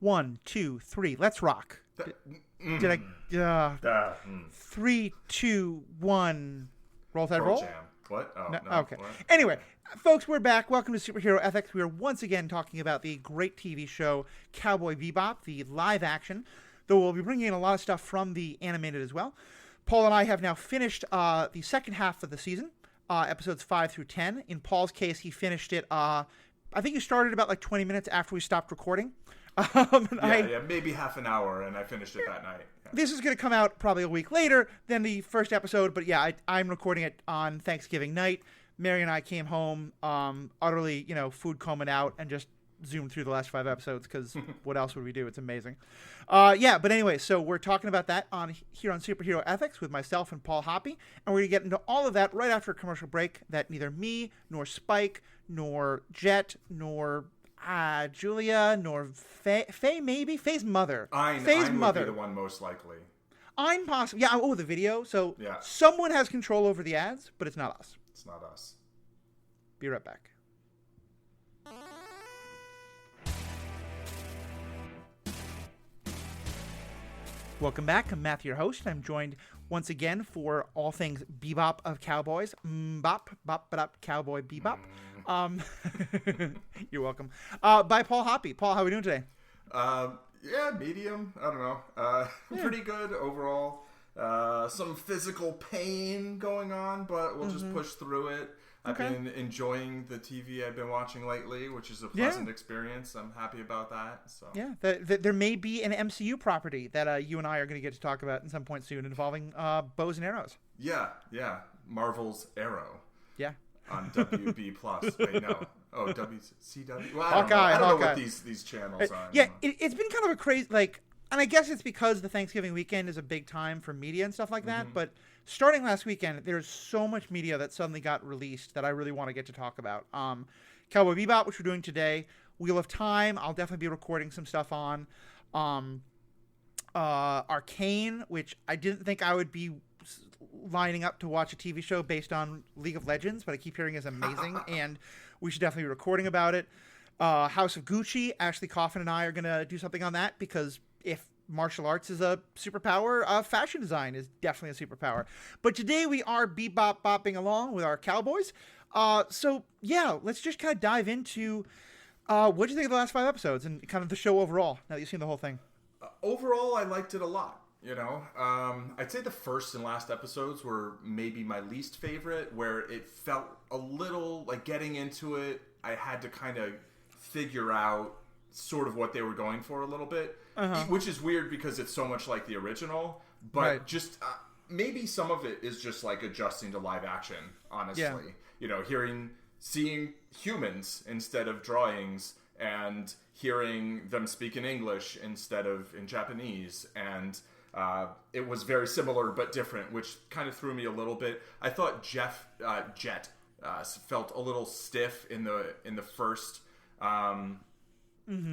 1, 2, 3. Let's rock. Did I? 3, 2, 1. Roll Tide Roll. Jam. What? Oh, no. Okay. What? Anyway, folks, we're back. Welcome to Superhero Ethics. We are once again talking about the great TV show Cowboy Bebop, the live action, though we'll be bringing in a lot of stuff from the animated as well. Paul and I have now finished the second half of the season, episodes 5 through 10. In Paul's case, he finished it, I think he started about like 20 minutes after we stopped recording. Maybe half an hour, and I finished it that night. Yeah. This is going to come out probably a week later than the first episode, but yeah, I'm recording it on Thanksgiving night. Mary and I came home utterly, food combing out and just zoomed through the last 5 episodes because what else would we do? It's amazing. But anyway, so we're talking about that here on Superhero Ethics with myself and Paul Hoppy, and we're going to get into all of that right after a commercial break that neither me, nor Spike, nor Jet, nor Julia, nor Faye maybe? Faye's mother. Faye's mother would be the one most likely. I'm possible. Yeah, the video. So yeah. Someone has control over the ads, but it's not us. It's not us. Be right back. Welcome back. I'm Matthew, your host. I'm joined once again for all things Bebop of Cowboys. Cowboy Bebop. You're welcome. By Paul Hoppy. Paul, how are we doing today? Medium. I don't know. Pretty good overall. Some physical pain going on, but we'll just push through it. I've been enjoying the TV I've been watching lately, which is a pleasant experience. I'm happy about that. So yeah, there may be an MCU property that you and I are going to get to talk about at some point soon involving bows and arrows. Yeah. Marvel's Arrow. Yeah. On WB Plus. Wait, no. Oh, WCW. Well, I don't know what these channels are. Yeah, it's been kind of a crazy and I guess it's because the Thanksgiving weekend is a big time for media and stuff like that. But starting last weekend, there's so much media that suddenly got released that I really want to get to talk about. Cowboy Bebop, which we're doing today. Wheel of Time, I'll definitely be recording some stuff on. Arcane, which I didn't think I would be lining up to watch a TV show based on League of Legends, but I keep hearing is amazing, and we should definitely be recording about it. House of Gucci, Ashley Coffin and I are going to do something on that because if martial arts is a superpower, fashion design is definitely a superpower. But today we are bopping along with our Cowboys. So yeah, let's just kind of dive into what did you think of the last 5 episodes and kind of the show overall, now that you've seen the whole thing? Overall, I liked it a lot. I'd say the first and last episodes were maybe my least favorite, where it felt a little like getting into it, I had to kind of figure out sort of what they were going for a little bit, which is weird because it's so much like the original, but just maybe some of it is just like adjusting to live action, honestly. Seeing humans instead of drawings and hearing them speak in English instead of in Japanese, and it was very similar but different, which kind of threw me a little bit. I thought Jet felt a little stiff in the first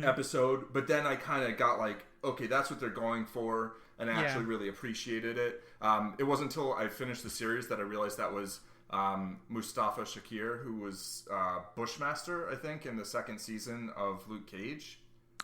episode, but then I kind of got like, okay, that's what they're going for, and I actually really appreciated it. It wasn't until I finished the series that I realized that was Mustafa Shakir, who was Bushmaster, I think, in the second season of Luke Cage.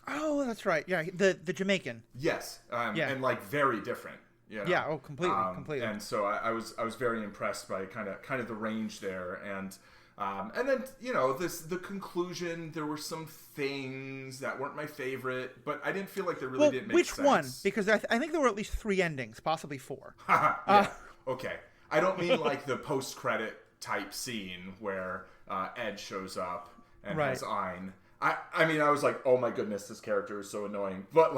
Oh, that's right. Yeah, the Jamaican. Yes, and like very different. Yeah. Oh, completely. And so I was very impressed by kind of the range there, and then the conclusion. There were some things that weren't my favorite, but I didn't feel like they really didn't make sense. Which one? Because I think there were at least 3 endings, possibly 4. Okay. I don't mean like the post-credit type scene where Ed shows up and has Ein. I mean, I was like, oh my goodness, this character is so annoying. But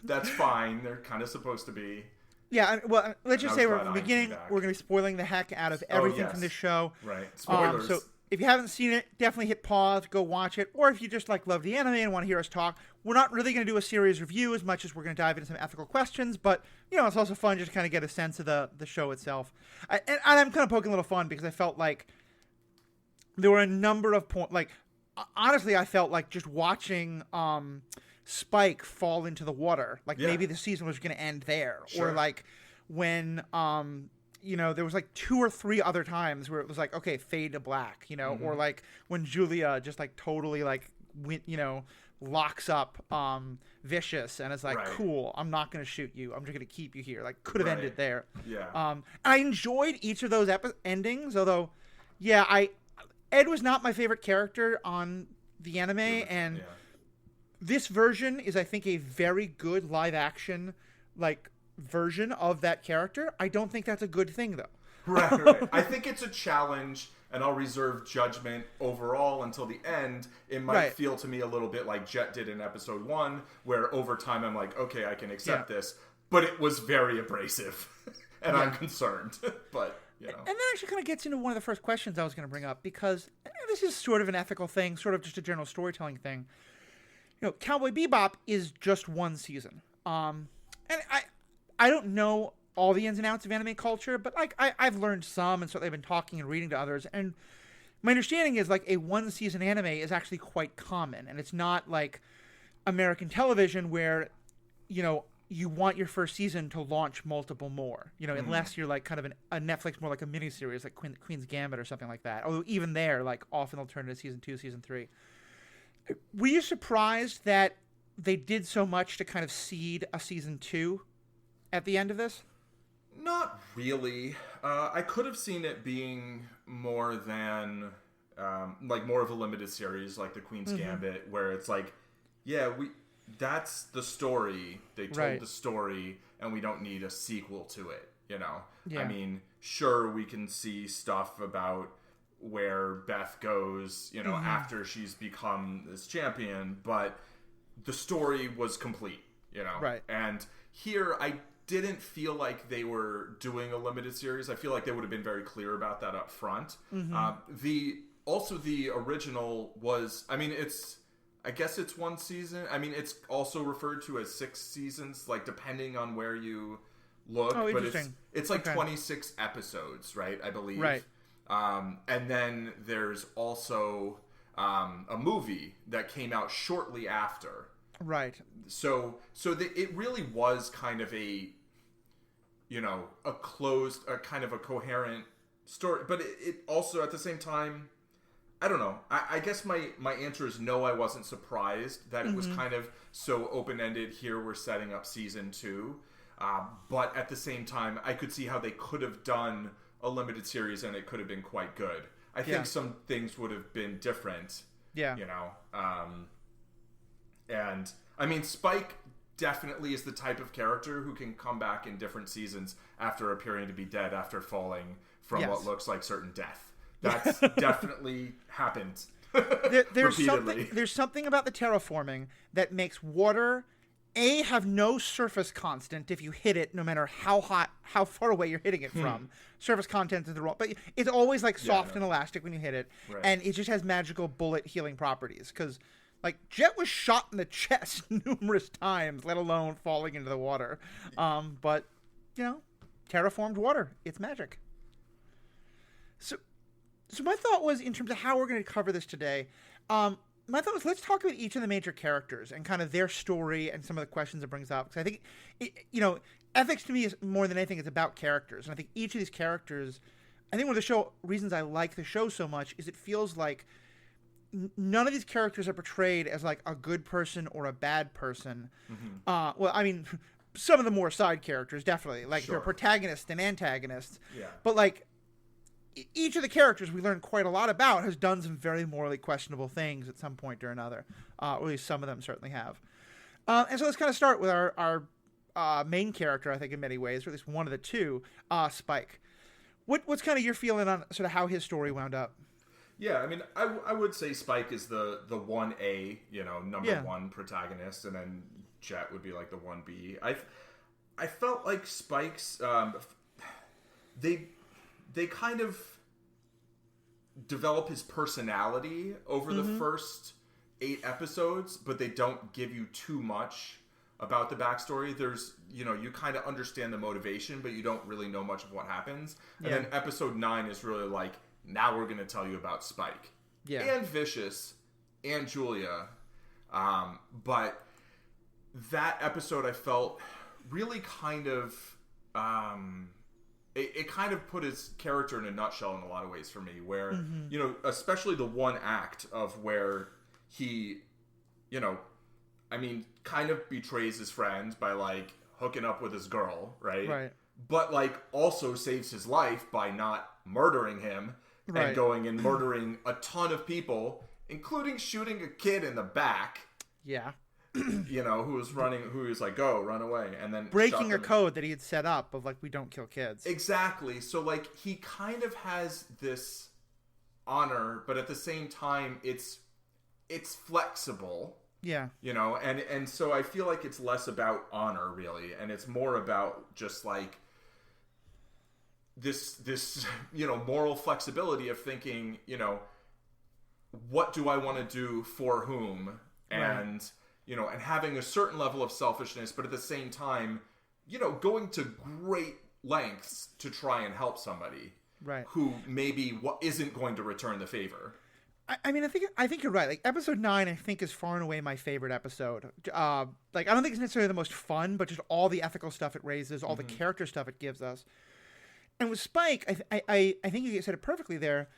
that's fine. They're kind of supposed to be. Yeah, well, let's just say from the beginning, we're going to be spoiling the heck out of everything from this show. Right, spoilers. So if you haven't seen it, definitely hit pause, go watch it. Or if you just love the anime and want to hear us talk, we're not really going to do a series review as much as we're going to dive into some ethical questions. But, it's also fun just to kind of get a sense of the show itself. And I'm kind of poking a little fun because I felt like there were a number of points. Like, honestly, I felt like just watching Spike fall into the water. Like, maybe the season was going to end there. Sure. Or, like, when... there was like 2 or 3 other times where it was like, okay, fade to black, or like when Julia just like totally like went, locks up Vicious and is like, Right. cool, I'm not going to shoot you. I'm just going to keep you here. Like, could have Right. ended there. Yeah. I enjoyed each of those endings, although, yeah, Ed was not my favorite character on the anime, and this version is, I think, a very good live-action, like, version of that character. I don't think that's a good thing, though. Right. I think it's a challenge, and I'll reserve judgment overall until the end. It might feel to me a little bit like Jet did in episode 1, where over time I'm like, okay, I can accept this. But it was very abrasive, and I'm concerned. But, you know. And that actually kind of gets into one of the first questions I was going to bring up, because this is sort of an ethical thing, sort of just a general storytelling thing. You know, Cowboy Bebop is just one season. And I don't know all the ins and outs of anime culture, but like I've learned some, and certainly I've been talking and reading to others, and my understanding is like a one season anime is actually quite common, and it's not like American television where, you know, you want your first season to launch multiple more, you know, unless you're like kind of a Netflix, more like a miniseries like Queen's Gambit or something like that. Although even there, like often they'll turn into season 2, season 3. Were you surprised that they did so much to kind of seed a season 2 at the end of this? Not really. I could have seen it being more than, like more of a limited series, like the Queen's Gambit, where it's like, that's the story. They told the story, and we don't need a sequel to it, you know? Yeah. I mean, sure, we can see stuff about where Beth goes, you know, after she's become this champion, but the story was complete, you know? Right. And here, I didn't feel like they were doing a limited series. I feel like they would have been very clear about that up front. The original was, I mean, I guess it's one season. I mean, it's also referred to as 6 seasons, like depending on where you look. Oh, but interesting. It's like 26 episodes, right? I believe. Right. And then there's also a movie that came out shortly after. Right. So it really was kind of a, you know, a kind of a coherent story, but it also at the same time, I don't know. I guess my answer is no. I wasn't surprised that it was kind of so open-ended. Here we're setting up season 2, but at the same time, I could see how they could have done a limited series and it could have been quite good. I think some things would have been different. Yeah. You know. And I mean, Spike definitely is the type of character who can come back in different seasons after appearing to be dead after falling from what looks like certain death. That's definitely happened. There's something about the terraforming that makes water have no surface constant if you hit it, no matter how far away you're hitting it from. Surface content is the wrong, but it's always like soft and elastic when you hit it, and it just has magical bullet healing properties. Because like Jet was shot in the chest numerous times, let alone falling into the water. But you know, terraformed water, it's magic. So my thought was, in terms of how we're going to cover this today, my thought was, let's talk about each of the major characters and kind of their story and some of the questions it brings up. Because I think, you know, ethics to me is more than anything, it's about characters. And I think each of these characters, I think one of the reasons I like the show so much is it feels like none of these characters are portrayed as like a good person or a bad person. Well, I mean, some of the more side characters, definitely. Like they're protagonists and antagonists. Yeah. But like, each of the characters we learn quite a lot about has done some very morally questionable things at some point or another. Or at least some of them certainly have. And so let's kind of start with our main character, I think, in many ways, or at least one of the two, Spike. What's kind of your feeling on sort of how his story wound up? Yeah, I mean, I would say Spike is the 1A, you know, number one protagonist, and then Jet would be like the 1B. I felt like Spike's... They kind of develop his personality over the first 8 episodes, but they don't give you too much about the backstory. There's, you know, you kind of understand the motivation, but you don't really know much of what happens. And then episode 9 is really like, now we're going to tell you about Spike. Yeah. And Vicious and Julia. But that episode I felt really kind of... It kind of put his character in a nutshell in a lot of ways for me, where, you know, especially the one act of where he, I mean, kind of betrays his friend by, like, hooking up with his girl, right? Right. But, like, also saves his life by not murdering him and going and murdering a ton of people, including shooting a kid in the back. Yeah. Who was like, go, run away. And then breaking a code that he had set up of, like, we don't kill kids. Exactly. So, like, he kind of has this honor, but at the same time, it's flexible. Yeah. And so I feel like it's less about honor, really, and it's more about just, like, this moral flexibility of thinking, what do I want to do for whom? And, and having a certain level of selfishness, but at the same time, going to great lengths to try and help somebody who maybe isn't going to return the favor. I mean, I think you're right. Like, episode 9, I think, is far and away my favorite episode. I don't think it's necessarily the most fun, but just all the ethical stuff it raises, all the character stuff it gives us. And with Spike, I think you said it perfectly there.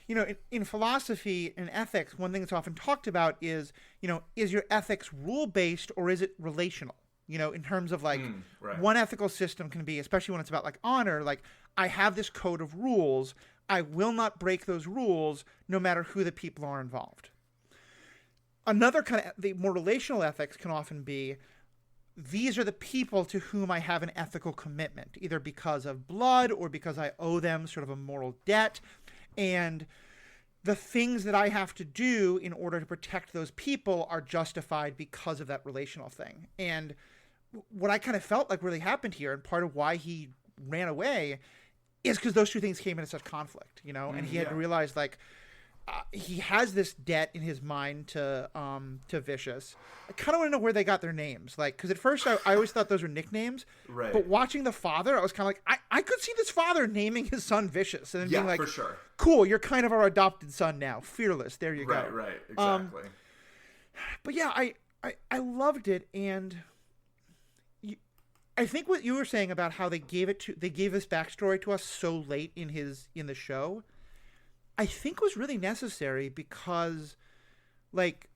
In philosophy and ethics, one thing that's often talked about is your ethics rule-based or is it relational? In terms of, like, one ethical system can be, especially when it's about, like, honor, like, I have this code of rules. I will not break those rules no matter who the people are involved. Another kind of, the more relational ethics can often be, these are the people to whom I have an ethical commitment, either because of blood or because I owe them sort of a moral debt. And the things that I have to do in order to protect those people are justified because of that relational thing. And what I kind of felt like really happened here, and part of why he ran away, is because those two things came into such conflict, and he had to realize, like, he has this debt in his mind to Vicious. I kind of want to know where they got their names, like, because at first I always thought those were nicknames, right? But watching the father, I was kind of like, I could see this father naming his son Vicious, and then being like, for sure, cool, you're kind of our adopted son now, Fearless. There you go. Right, exactly. But yeah, I loved it, and I think what you were saying about how they gave this backstory to us so late in the show, I think was really necessary because, like,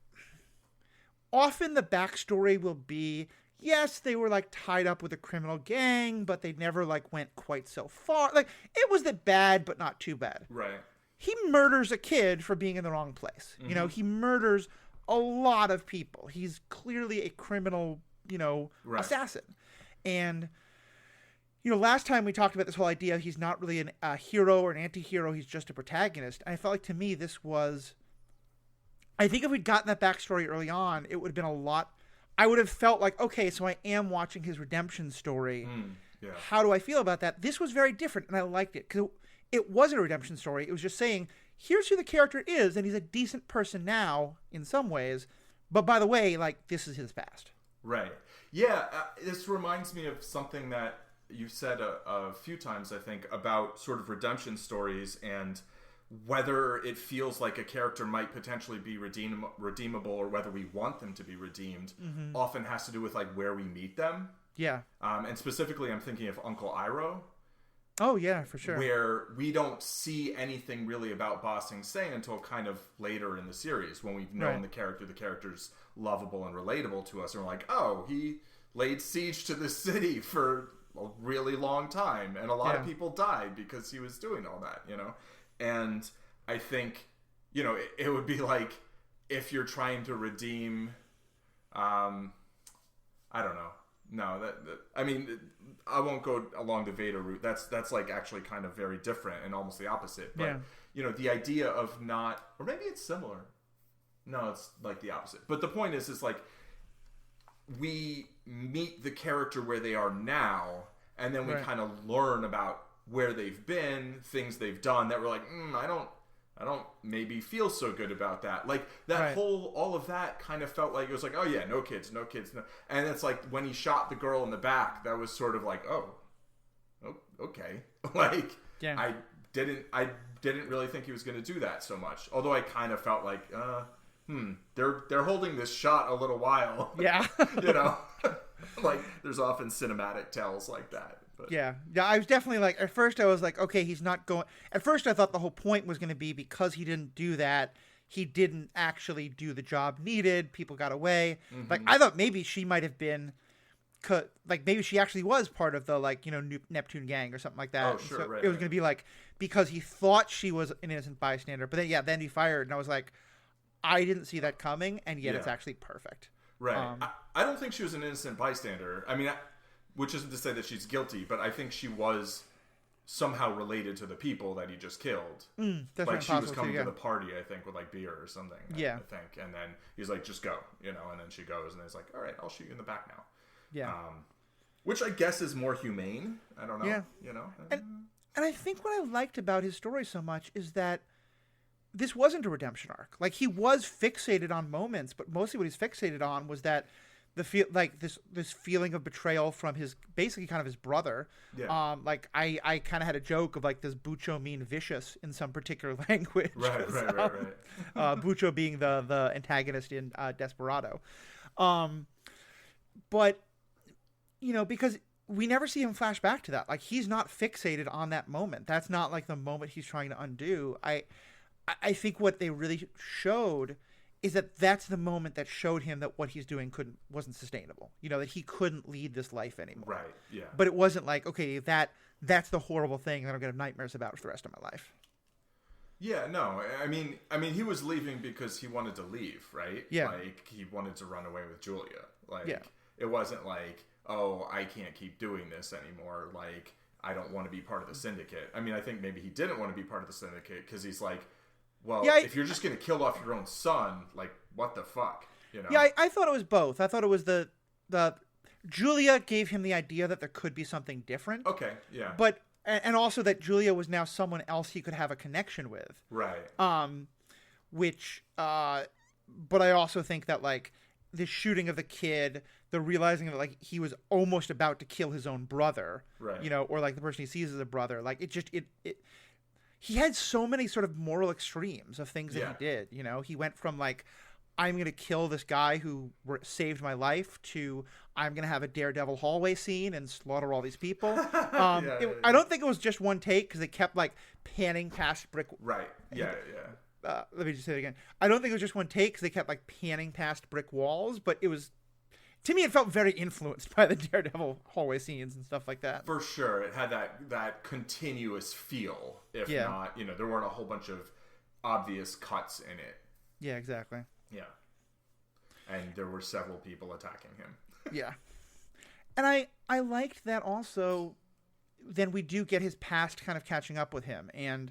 often the backstory will be, yes, they were, like, tied up with a criminal gang, but they never, like, went quite so far. Like, it was bad, but not too bad. Right. He murders a kid for being in the wrong place. He murders a lot of people. He's clearly a criminal, assassin. And, last time we talked about this whole idea, he's not really a hero or an anti-hero, he's just a protagonist. And I felt like, to me, I think if we'd gotten that backstory early on, it would have been a lot, I would have felt like, okay, so I am watching his redemption story. Yeah. How do I feel about that? This was very different, and I liked it, because it wasn't a redemption story. It was just saying, here's who the character is, and he's a decent person now, in some ways, but by the way, like, this is his past. Right. Yeah, this reminds me of something that you've said a few times, I think, about sort of redemption stories and whether it feels like a character might potentially be redeemable or whether we want them to be redeemed often has to do with, like, where we meet them. Yeah. And specifically, I'm thinking of Uncle Iroh. Oh, yeah, for sure. Where we don't see anything really about Ba Sing Se until kind of later in the series when we've known the character's lovable and relatable to us. And we're like, oh, he laid siege to this city for a really long time. And a lot of people died because he was doing all that, And I think, it would be like if you're trying to redeem, I don't know. No, I mean, I won't go along the Vader route. That's like actually kind of very different and almost the opposite. But the idea of not, or maybe it's similar. No, it's like the opposite. But the point is like we meet the character where they are now, and then we kind of learn about where they've been, things they've done that we're like, I don't maybe feel so good about that. Like that all of that kind of felt like it was like, oh yeah, no kids. No. And it's like when he shot the girl in the back, that was sort of like, oh okay. Like I didn't really think he was going to do that so much. Although I kind of felt like, they're holding this shot a little while. Yeah. Like there's often cinematic tells like that. But. Yeah, I was definitely like, at first I was like, okay, he's not going. At first I thought the whole point was going to be because he didn't do that, he didn't actually do the job needed. People got away. Mm-hmm. Like, I thought maybe she might have been, like, maybe she actually was part of the, like, you know, Neptune gang or something like that. Oh, sure, so right, it was right. going to be like, because he thought she was an innocent bystander, but then he fired, and I was like, I didn't see that coming, and yet it's actually perfect. Right. I don't think she was an innocent bystander. I mean, which isn't to say that she's guilty, but I think she was somehow related to the people that he just killed. That's like she was coming too, to the party, I think, with like beer or something. Yeah. I think, and then he's like, "Just go," you know, and then she goes, and he's like, "All right, I'll shoot you in the back now." Yeah. Which I guess is more humane. I don't know. Yeah. You know. And I think what I liked about his story so much is that this wasn't a redemption arc. Like, he was fixated on moments, but mostly what he's fixated on was that this feeling of betrayal from his basically kind of his brother. Yeah. Like, I kind of had a joke of like, does Bucho mean vicious in some particular language? Right. Bucho being the antagonist in Desperado. But you know, because we never see him flash back to that. Like, he's not fixated on that moment. That's not like the moment he's trying to undo. I think what they really showed is that that's the moment that showed him that what he's doing wasn't sustainable. You know, that he couldn't lead this life anymore. Right. Yeah. But it wasn't like, okay, that's the horrible thing that I'm going to have nightmares about for the rest of my life. Yeah, no. I mean, he was leaving because he wanted to leave, right? Yeah. Like, he wanted to run away with Julia. Like, Yeah. It wasn't like, oh, I can't keep doing this anymore. Like, I don't want to be part of the syndicate. I mean, I think maybe he didn't want to be part of the syndicate because he's like, well, if you're just going to kill off your own son, like, what the fuck? You know? Yeah, I thought it was both. I thought it was the Julia gave him the idea that there could be something different. Okay, yeah. But and also that Julia was now someone else he could have a connection with. Right. But I also think that, like, the shooting of the kid, the realizing that, like, he was almost about to kill his own brother, right? You know, or like the person he sees as a brother, like, he had so many sort of moral extremes of things that he did. You know, he went from like, I'm going to kill this guy who saved my life to I'm going to have a Daredevil hallway scene and slaughter all these people. I don't think it was just one take because they kept like panning past brick. Right. Yeah. Let me just say it again. I don't think it was just one take because they kept like panning past brick walls, but it was, to me, it felt very influenced by the Daredevil hallway scenes and stuff like that. For sure. It had that continuous feel, if not, you know, there weren't a whole bunch of obvious cuts in it. Yeah, exactly. Yeah. And there were several people attacking him. Yeah. And I liked that also, then we do get his past kind of catching up with him. And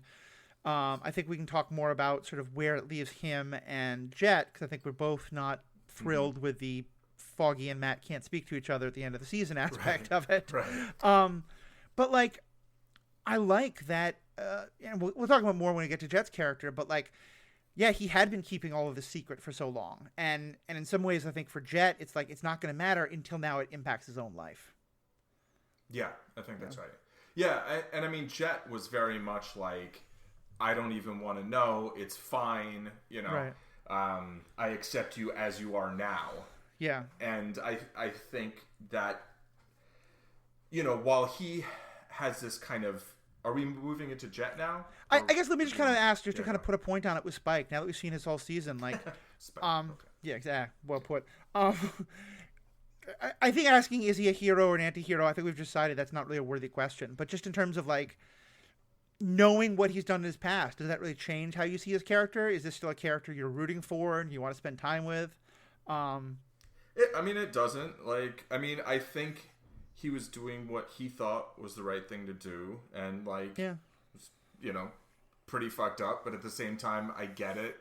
I think we can talk more about sort of where it leaves him and Jet, because I think we're both not thrilled with the Foggy and Matt can't speak to each other at the end of the season aspect of it. Right. But like, I like that, and we'll talk about more when we get to Jet's character, but like, yeah, he had been keeping all of this secret for so long. And in some ways, I think for Jet, it's like, it's not going to matter until now it impacts his own life. Yeah, I think that's right. Yeah, and I mean, Jet was very much like, I don't even want to know. It's fine. You know, right. I accept you as you are now. Yeah. And I think that, you know, while he has this kind of, are we moving into Jet now? I guess let me just kind of ask, just to kind of put a point on it with Spike, now that we've seen his whole season, like, Spike, okay. Yeah, exactly. Well put. I think asking, is he a hero or an anti-hero, I think we've decided that's not really a worthy question. But just in terms of, like, knowing what he's done in his past, does that really change how you see his character? Is this still a character you're rooting for and you want to spend time with? I mean, it doesn't. Like, I mean, I think he was doing what he thought was the right thing to do. And, like, you know, pretty fucked up. But at the same time, I get it.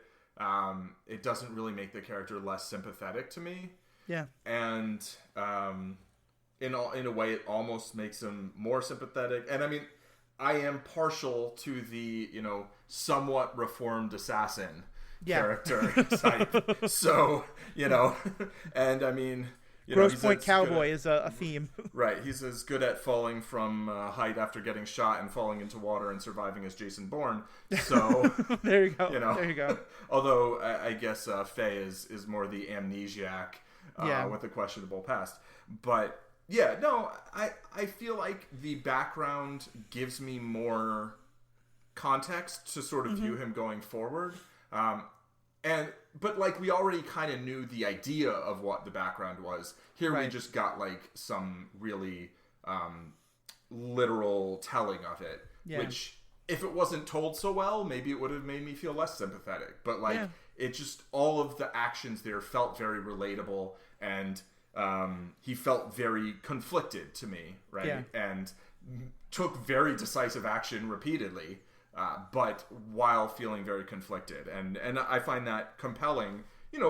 It doesn't really make the character less sympathetic to me. Yeah. And in a way, it almost makes him more sympathetic. And, I mean, I am partial to the, you know, somewhat reformed assassin character type. So, you know, and I mean, you Grosse know, Pointe Cowboy is a theme. Right. He's as good at falling from height after getting shot and falling into water and surviving as Jason Bourne. So there you go. You know, there you go. Although I guess Faye is more the amnesiac with a questionable past. But yeah, no, I feel like the background gives me more context to sort of view him going forward. But like we already kind of knew the idea of what the background was. Here we Right. just got like some really literal telling of it, Yeah. which if it wasn't told so well, maybe it would have made me feel less sympathetic. But like it just, all of the actions there felt very relatable, and he felt very conflicted to me, right? Yeah. And took very decisive action repeatedly, but while feeling very conflicted. And I find that compelling,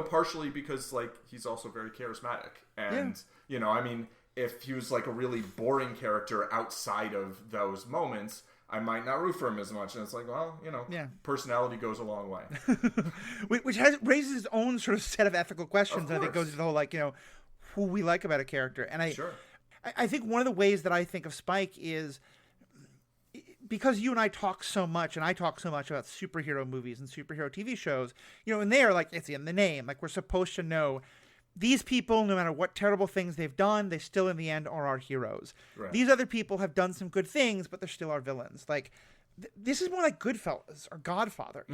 partially because like he's also very charismatic. And, I mean, if he was like a really boring character outside of those moments, I might not root for him as much. And it's like, well, personality goes a long way. Which raises its own sort of set of ethical questions. And I think goes to the whole, like, who we like about a character. And I think one of the ways that I think of Spike is because you and I talk so much, and I talk so much about superhero movies and superhero TV shows, and they are like, it's in the name. Like, we're supposed to know these people, no matter what terrible things they've done, they still in the end are our heroes. Right. These other people have done some good things, but they're still our villains. Like, this is more like Goodfellas or Godfather.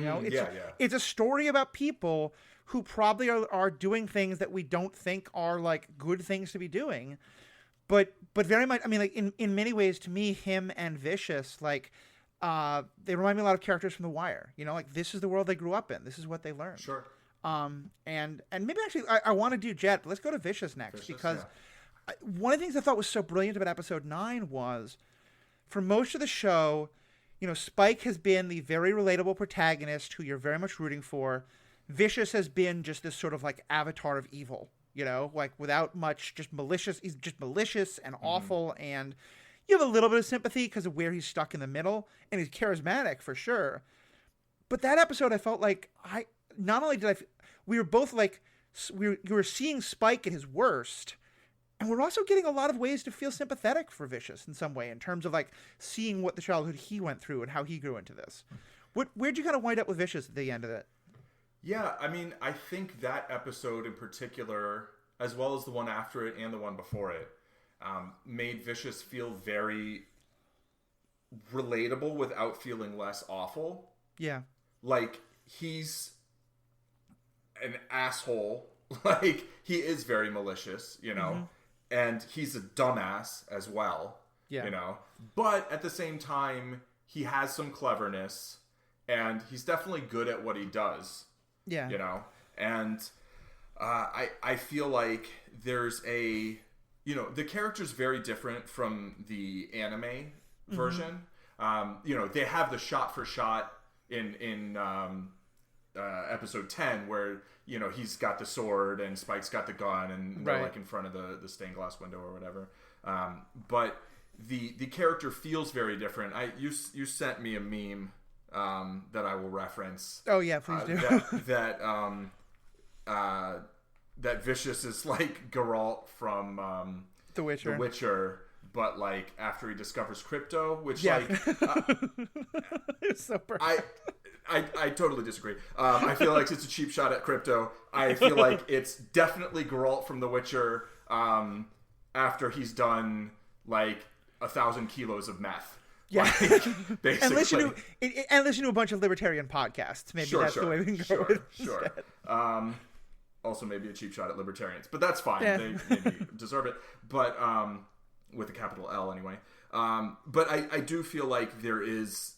It's a story about people who probably are doing things that we don't think are like good things to be doing. But very much, I mean, like in many ways, to me, him and Vicious, like, they remind me a lot of characters from The Wire. Like, this is the world they grew up in. This is what they learned. Sure. And maybe actually I want to do Jet, but let's go to Vicious next, because one of the things I thought was so brilliant about episode 9 was, for most of the show, Spike has been the very relatable protagonist who you're very much rooting for. Vicious has been just this sort of like avatar of evil. Like without much, just malicious. He's just malicious and awful, and you have a little bit of sympathy because of where he's stuck in the middle, and he's charismatic for sure. But that episode, I felt like we were both like, you were seeing Spike at his worst, and we're also getting a lot of ways to feel sympathetic for Vicious in some way, in terms of like seeing what the childhood he went through and how he grew into this. Where'd you kind of wind up with Vicious at the end of it? Yeah, I mean, I think that episode in particular, as well as the one after it and the one before it, made Vicious feel very relatable without feeling less awful. Yeah. Like, he's an asshole. Like, he is very malicious, and he's a dumbass as well, But at the same time, he has some cleverness, and he's definitely good at what he does. Yeah. And I feel like there's the character's very different from the anime version. They have the shot for shot in episode 10 where, he's got the sword and Spike's got the gun, and they're like in front of the stained glass window or whatever. But the character feels very different. You sent me a meme that I will reference. Oh yeah, please do. That Vicious is like Geralt from The Witcher, but like after he discovers crypto, which it's so perfect. I totally disagree. I feel like it's a cheap shot at crypto. I feel like it's definitely Geralt from The Witcher after he's done like 1,000 kilos of meth. Yeah, like, basically. and listen to a bunch of libertarian podcasts. Maybe that's the way we can go with it. Sure. Also, maybe a cheap shot at libertarians, but that's fine. Yeah. They maybe deserve it. But with a capital L anyway. But I do feel like there is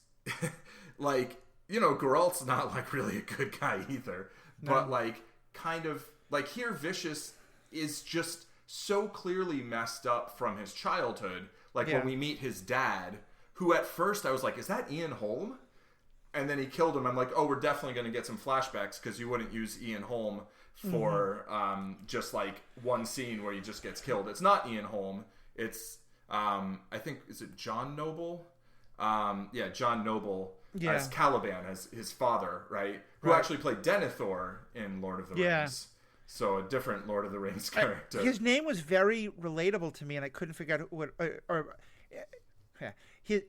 like, Geralt's not like really a good guy either. No. But like kind of like here, Vicious is just so clearly messed up from his childhood. Like when we meet his dad, who at first I was like, is that Ian Holm? And then he killed him. I'm like, oh, we're definitely going to get some flashbacks, because you wouldn't use Ian Holm for just like one scene where he just gets killed. It's not Ian Holm. It's, I think, is it John Noble? John Noble as Caliban, as his father, right? Who actually played Denethor in Lord of the Rings. So a different Lord of the Rings character. His name was very relatable to me, and I couldn't figure out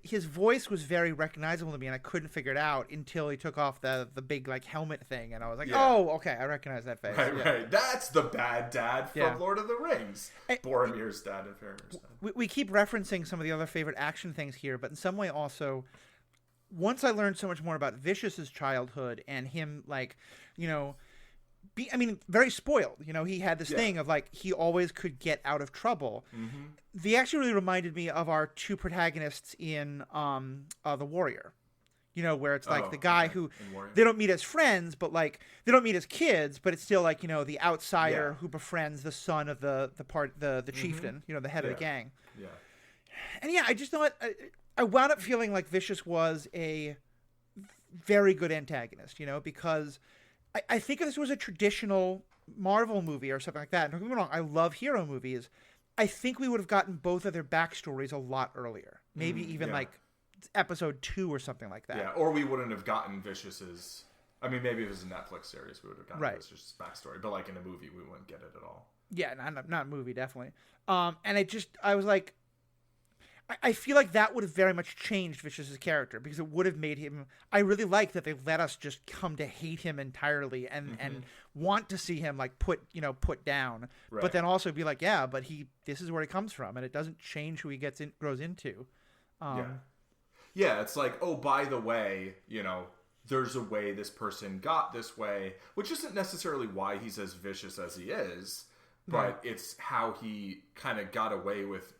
his voice was very recognizable to me, and I couldn't figure it out until he took off the big like helmet thing, and I was like, oh, okay, I recognize that face. Right. That's the bad dad from Lord of the Rings. Boromir's dad and Faramir's dad. We keep referencing some of the other favorite action things here, but in some way also, once I learned so much more about Vicious's childhood and him, like, you know, very spoiled. You know, he had this thing of, like, he always could get out of trouble. Mm-hmm. They actually really reminded me of our two protagonists in The Warrior. You know, where it's like the guy who they don't meet as friends, but like they don't meet as kids, but it's still like, you know, the outsider who befriends the son of the chieftain, you know, the head of the gang. Yeah. And I just thought I wound up feeling like Vicious was a very good antagonist, you know, because I think if this was a traditional Marvel movie or something like that, and don't get me wrong, I love hero movies, I think we would have gotten both of their backstories a lot earlier. Maybe even like episode 2 or something like that. Yeah, or we wouldn't have gotten Vicious's... I mean, maybe if it was a Netflix series, we would have gotten Vicious's backstory. But like in a movie, we wouldn't get it at all. Yeah, not a movie, definitely. And I was like... I feel like that would have very much changed Vicious's character, because it would have made him... I really like that they let us just come to hate him entirely and want to see him like put down, but then also be like, yeah, but this is where he comes from, and it doesn't change who he grows into. Yeah, it's like, oh, by the way, you know, there's a way this person got this way, which isn't necessarily why he's as vicious as he is, but it's how he kind of got away with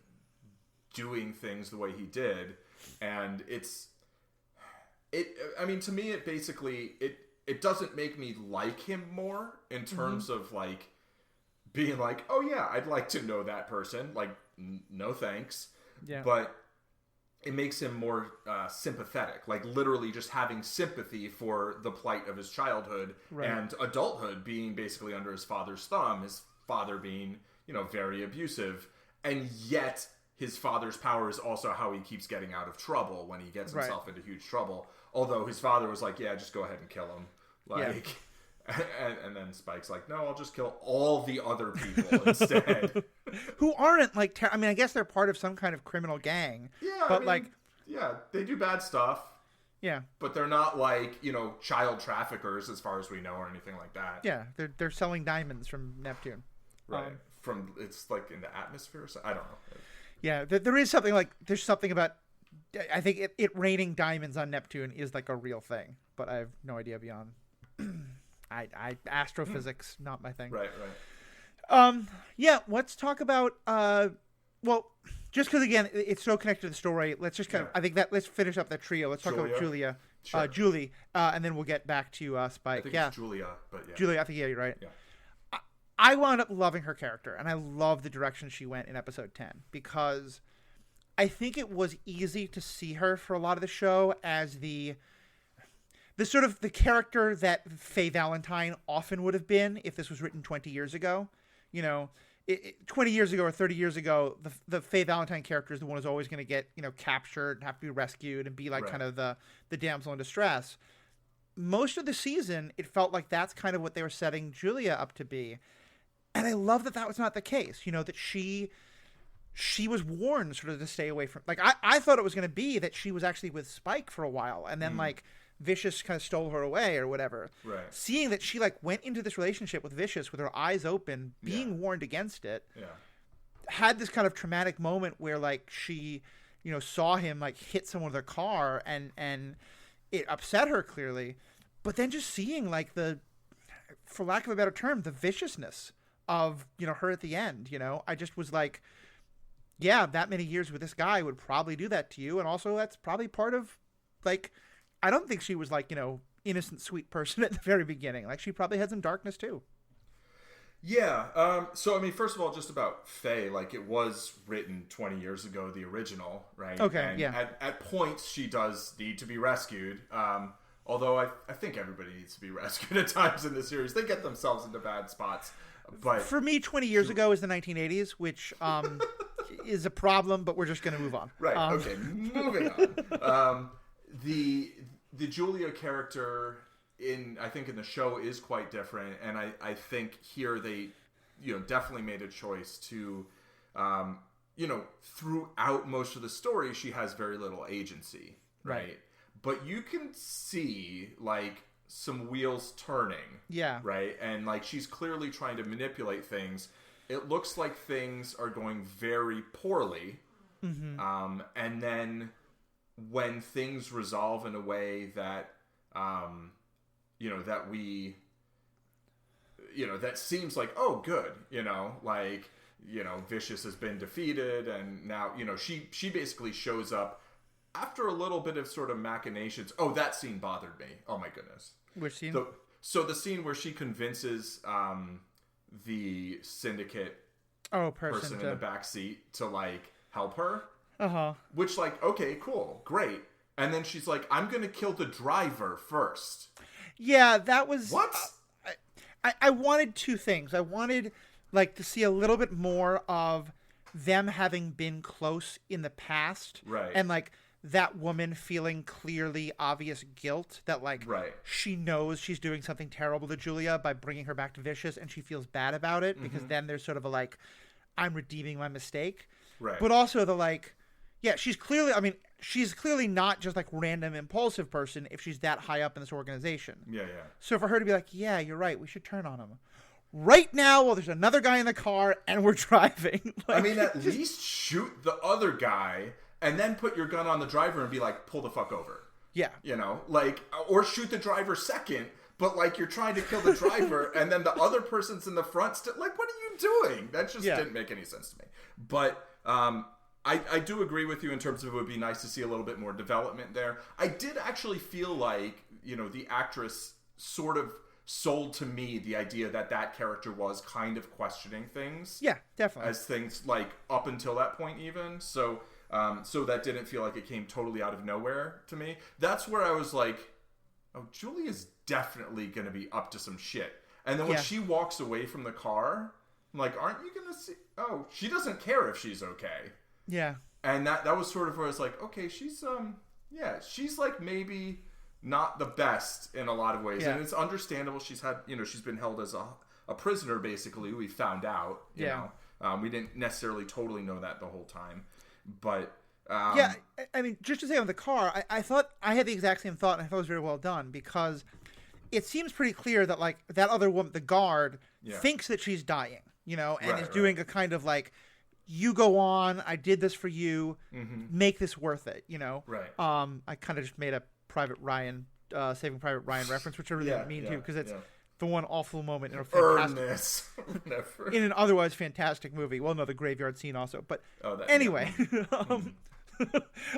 doing things the way he did. And I mean, to me, it basically, it doesn't make me like him more in terms of like being like, oh yeah, I'd like to know that person. Like, no thanks. Yeah. But it makes him more sympathetic, like literally just having sympathy for the plight of his childhood and adulthood, being basically under his father's thumb, his father being, you know, very abusive. And yet his father's power is also how he keeps getting out of trouble when he gets himself into huge trouble. Although his father was like, yeah, just go ahead and kill him. Like, and then Spike's like, no, I'll just kill all the other people instead. Who aren't like, I mean, I guess they're part of some kind of criminal gang. Yeah, but I mean, they do bad stuff. Yeah, but they're not like, you know, child traffickers as far as we know or anything like that. Yeah, they're selling diamonds from Neptune. Right. It's like in the atmosphere. So I don't know. Yeah, there is something like, there's something about, I think it raining diamonds on Neptune is like a real thing, but I have no idea beyond. Astrophysics, not my thing. Right. Yeah, let's talk about, well, just because, again, it's so connected to the story, let's just kind of, I think that, let's finish up that trio. Let's talk about Julia. Sure. Julie, and then we'll get back to Spike. I think it's Julia, but yeah. Julia, I think, you're right. Yeah. I wound up loving her character, and I love the direction she went in episode 10, because I think it was easy to see her for a lot of the show as the sort of the character that Faye Valentine often would have been if this was written 20 years ago. You know, 20 years ago or 30 years ago, the Faye Valentine character is the one who's always going to get, you know, captured and have to be rescued and be like kind of the damsel in distress. Most of the season, it felt like that's kind of what they were setting Julia up to be. And I love that was not the case, you know, that she was warned sort of to stay away from, like, I thought it was going to be that she was actually with Spike for a while, and then like Vicious kind of stole her away or whatever. Right. Seeing that she like went into this relationship with Vicious with her eyes open, being warned against it, had this kind of traumatic moment where like she, you know, saw him like hit someone with a car and it upset her clearly, but then just seeing like for lack of a better term, the viciousness of, you know, her at the end, you know, I just was like, yeah, that many years with this guy would probably do that to you. And also that's probably part of, like, I don't think she was like, you know, innocent, sweet person at the very beginning. Like, she probably had some darkness too. Yeah. So, I mean, first of all, just about Faye, like, it was written 20 years ago, the original, right? Okay, and yeah. At points, she does need to be rescued. Although I think everybody needs to be rescued at times in the series. They get themselves into bad spots. But for me, 20 years ago is the 1980s, which is a problem, but we're just going to move on. Right. Okay. Moving on. The Julia character I think in the show is quite different, and I think here they, you know, definitely made a choice to, you know, throughout most of the story she has very little agency, right? But you can see like some wheels turning. Yeah. Right? And like she's clearly trying to manipulate things. It looks like things are going very poorly. Mm-hmm. And then when things resolve in a way that, that we, that seems like, oh, good, like, Vicious has been defeated, and now, she basically shows up after a little bit of sort of machinations. Oh, that scene bothered me. Oh, my goodness. Which scene? So the scene where she convinces the syndicate person in the back seat to, like, help her. Uh-huh. Which, like, okay, cool, great. And then she's like, I'm going to kill the driver first. Yeah, that was... What? I wanted two things. I wanted, like, to see a little bit more of them having been close in the past. Right. And, like, that woman feeling clearly obvious guilt that, like, she knows she's doing something terrible to Julia by bringing her back to Vicious, and she feels bad about it, because then there's sort of a, like, I'm redeeming my mistake. Right. But also the, like, yeah, she's clearly not just, like, random impulsive person if she's that high up in this organization. Yeah. So for her to be like, yeah, you're right, we should turn on him right now while there's another guy in the car and we're driving. Like, I mean, at least shoot the other guy and then put your gun on the driver and be like, pull the fuck over. Yeah. Like, or shoot the driver second, but, like, you're trying to kill the driver and then the other person's in the front still. Like, what are you doing? That just didn't make any sense to me. But I do agree with you in terms of it would be nice to see a little bit more development there. I did actually feel like, the actress sort of sold to me the idea that character was kind of questioning things. Yeah, definitely. As things, like, up until that point even. So that didn't feel like it came totally out of nowhere to me. That's where I was like, oh, Julia's definitely going to be up to some shit. And then when she walks away from the car, I'm like, aren't you going to see? Oh, she doesn't care if she's okay. Yeah. And that was sort of where I was like, okay, she's like maybe not the best in a lot of ways. Yeah. And it's understandable. She's had, she's been held as a prisoner, basically. We found out, you know. We didn't necessarily totally know that the whole time. But yeah, I mean, just to say on the car, I thought I had the exact same thought, and I thought it was very well done, because it seems pretty clear that, like, that other woman, the guard, thinks that she's dying, and is doing a kind of, like, you go on, I did this for you, make this worth it, Right. I kind of just made a Private Ryan, Saving Private Ryan reference, which I really didn't mean to, because it's the one awful moment in a fantastic, in an otherwise fantastic movie. Well, no, the graveyard scene also, but anyway,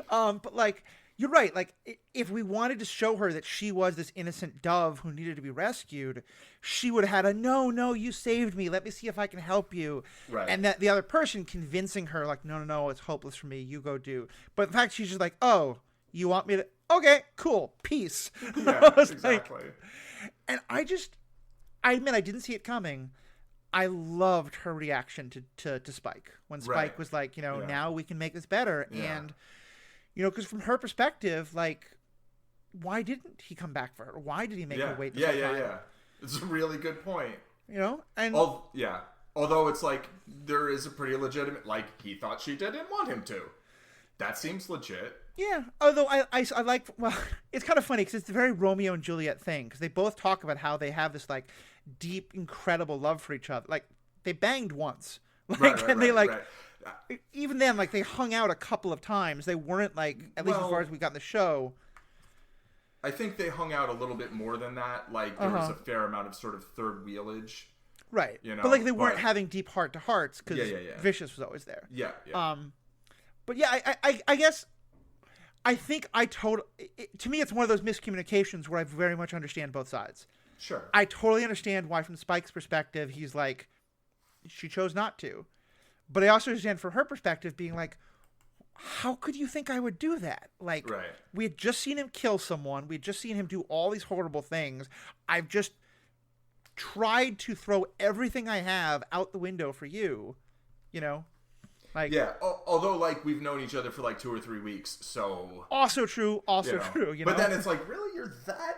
but, like, you're right. Like, if we wanted to show her that she was this innocent dove who needed to be rescued, she would have had a no, you saved me. Let me see if I can help you. Right. And that the other person convincing her, like, no, it's hopeless for me. You go do. But in fact, she's just like, oh, you want me to? Okay, cool, peace. Yeah, exactly. Like, and I admit I didn't see it coming. I loved her reaction to Spike when Spike was like, now we can make this better. Yeah. And, because from her perspective, like, why didn't he come back for her? Why did he make her wait this whole time? Yeah. It's a really good point. And although it's like, there is a pretty legitimate, like, he thought she didn't want him to. That seems legit. Yeah, although I like, well, it's kind of funny because it's a very Romeo and Juliet thing, because they both talk about how they have this, like, deep, incredible love for each other. Like, they banged once. Like, even then, like, they hung out a couple of times. They weren't, like, at least as far as we got in the show. I think they hung out a little bit more than that. Like, there was a fair amount of sort of third wheelage. Right. But, like, they weren't having deep heart-to-hearts because Vicious was always there. Yeah. But yeah, I guess I think to me it's one of those miscommunications where I very much understand both sides. Sure. I totally understand why from Spike's perspective he's like, she chose not to. But I also understand from her perspective being like, how could you think I would do that? Like, we had just seen him kill someone. We had just seen him do all these horrible things. I've just tried to throw everything I have out the window for you, Like, yeah, although, like, we've known each other for, like, 2 or 3 weeks, so... Also true. But then it's like, really? You're that,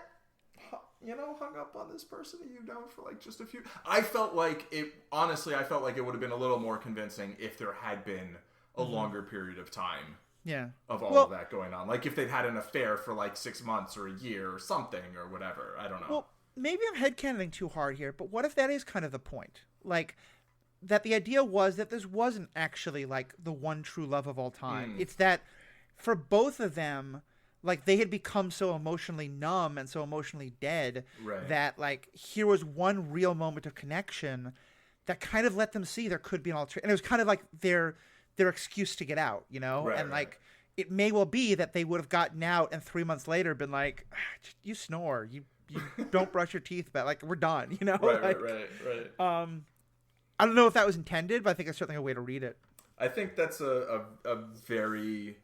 hung up on this person that you've known for, like, just a few... I felt like it would have been a little more convincing if there had been a longer period of time. Yeah. Of all of that going on. Like, if they'd had an affair for, like, 6 months or a year or something or whatever. I don't know. Well, maybe I'm headcanoning too hard here, but what if that is kind of the point? Like... that the idea was that this wasn't actually, like, the one true love of all time. It's that for both of them, like, they had become so emotionally numb and so emotionally dead Right. that, like, here was one real moment of connection that kind of let them see there could be an alternative. And it was kind of like their excuse to get out, you know? Right, and, right. like, it may well be that they would have gotten out and 3 months later been like, you snore. You don't brush your teeth, but, like, we're done, you know? Right, like, right. I don't know if that was intended, but I think it's certainly a way to read it. I think that's a very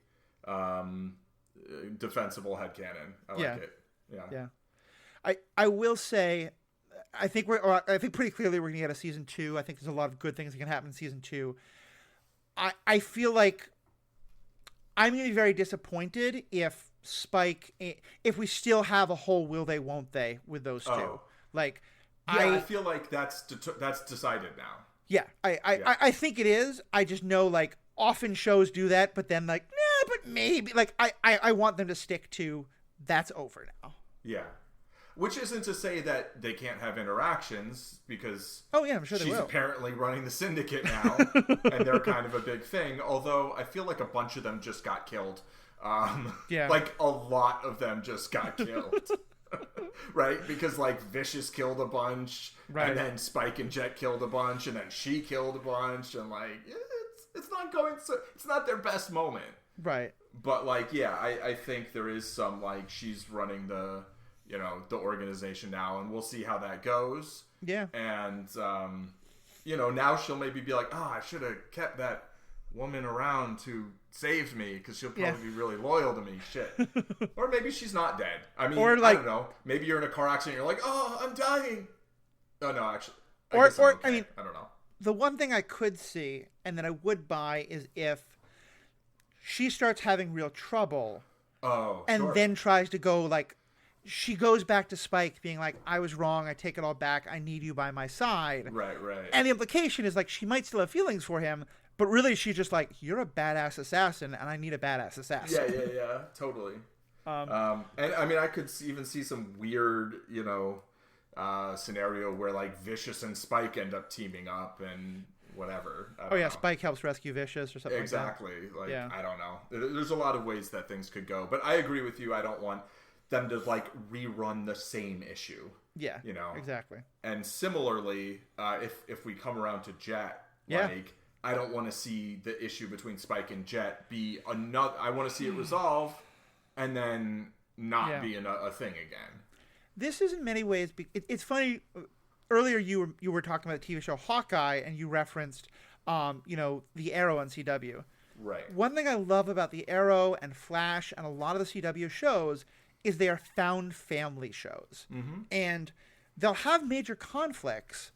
defensible headcanon. I like it. Yeah. I will say, I think pretty clearly we're going to get a season 2. I think there's a lot of good things that can happen in season 2. I feel like I'm going to be very disappointed if we still have a whole will they, won't they with those two. Oh. Like, Yeah, I feel like that's decided now. Yeah, I think it is. I just know, like, often shows do that, but then, like, nah, but maybe. Like, I want them to stick to that's over now. Yeah. Which isn't to say that they can't have interactions, because oh yeah, I'm sure she's they will. apparently running the syndicate now, and they're kind of a big thing. Although I feel like a bunch of them just got killed. Yeah. Like, a lot of them just got killed. Right? Because, like, Vicious killed a bunch, right. And then Spike and Jet killed a bunch, and then she killed a bunch, and, like, it's not going so... It's not their best moment. Right. But, like, yeah, I think there is some, like, she's running the organization now, and we'll see how that goes. Yeah. And, now she'll maybe be like, I should have kept that woman around who saved me, because she'll probably be really loyal to me. Shit. Or maybe she's not dead. I mean, I don't know. Maybe you're in a car accident, you're like, I'm dying. Oh, no, actually. I mean, I don't know. The one thing I could see, and that I would buy, is if she starts having real trouble. Oh, and sure. then tries to go, like, she goes back to Spike being like, I was wrong, I take it all back, I need you by my side. Right. And the implication is, like, she might still have feelings for him, but really she's just like, you're a badass assassin, and I need a badass assassin. Yeah, totally. And, I mean, I could even see some weird, scenario where, like, Vicious and Spike end up teaming up and whatever. Oh, yeah, Spike helps rescue Vicious or something exactly. like that. I don't know. There's a lot of ways that things could go, but I agree with you. I don't want them to, like, rerun the same issue. Yeah, exactly. And similarly, if we come around to Jet, like, I don't want to see the issue between Spike and Jet be another. I want to see it resolve, and then not be a thing again. This is in many ways. It's funny. Earlier, you were talking about the TV show Hawkeye, and you referenced, the Arrow on CW. Right. One thing I love about the Arrow and Flash and a lot of the CW shows is they are found family shows. Mm-hmm. And they'll have major conflicts,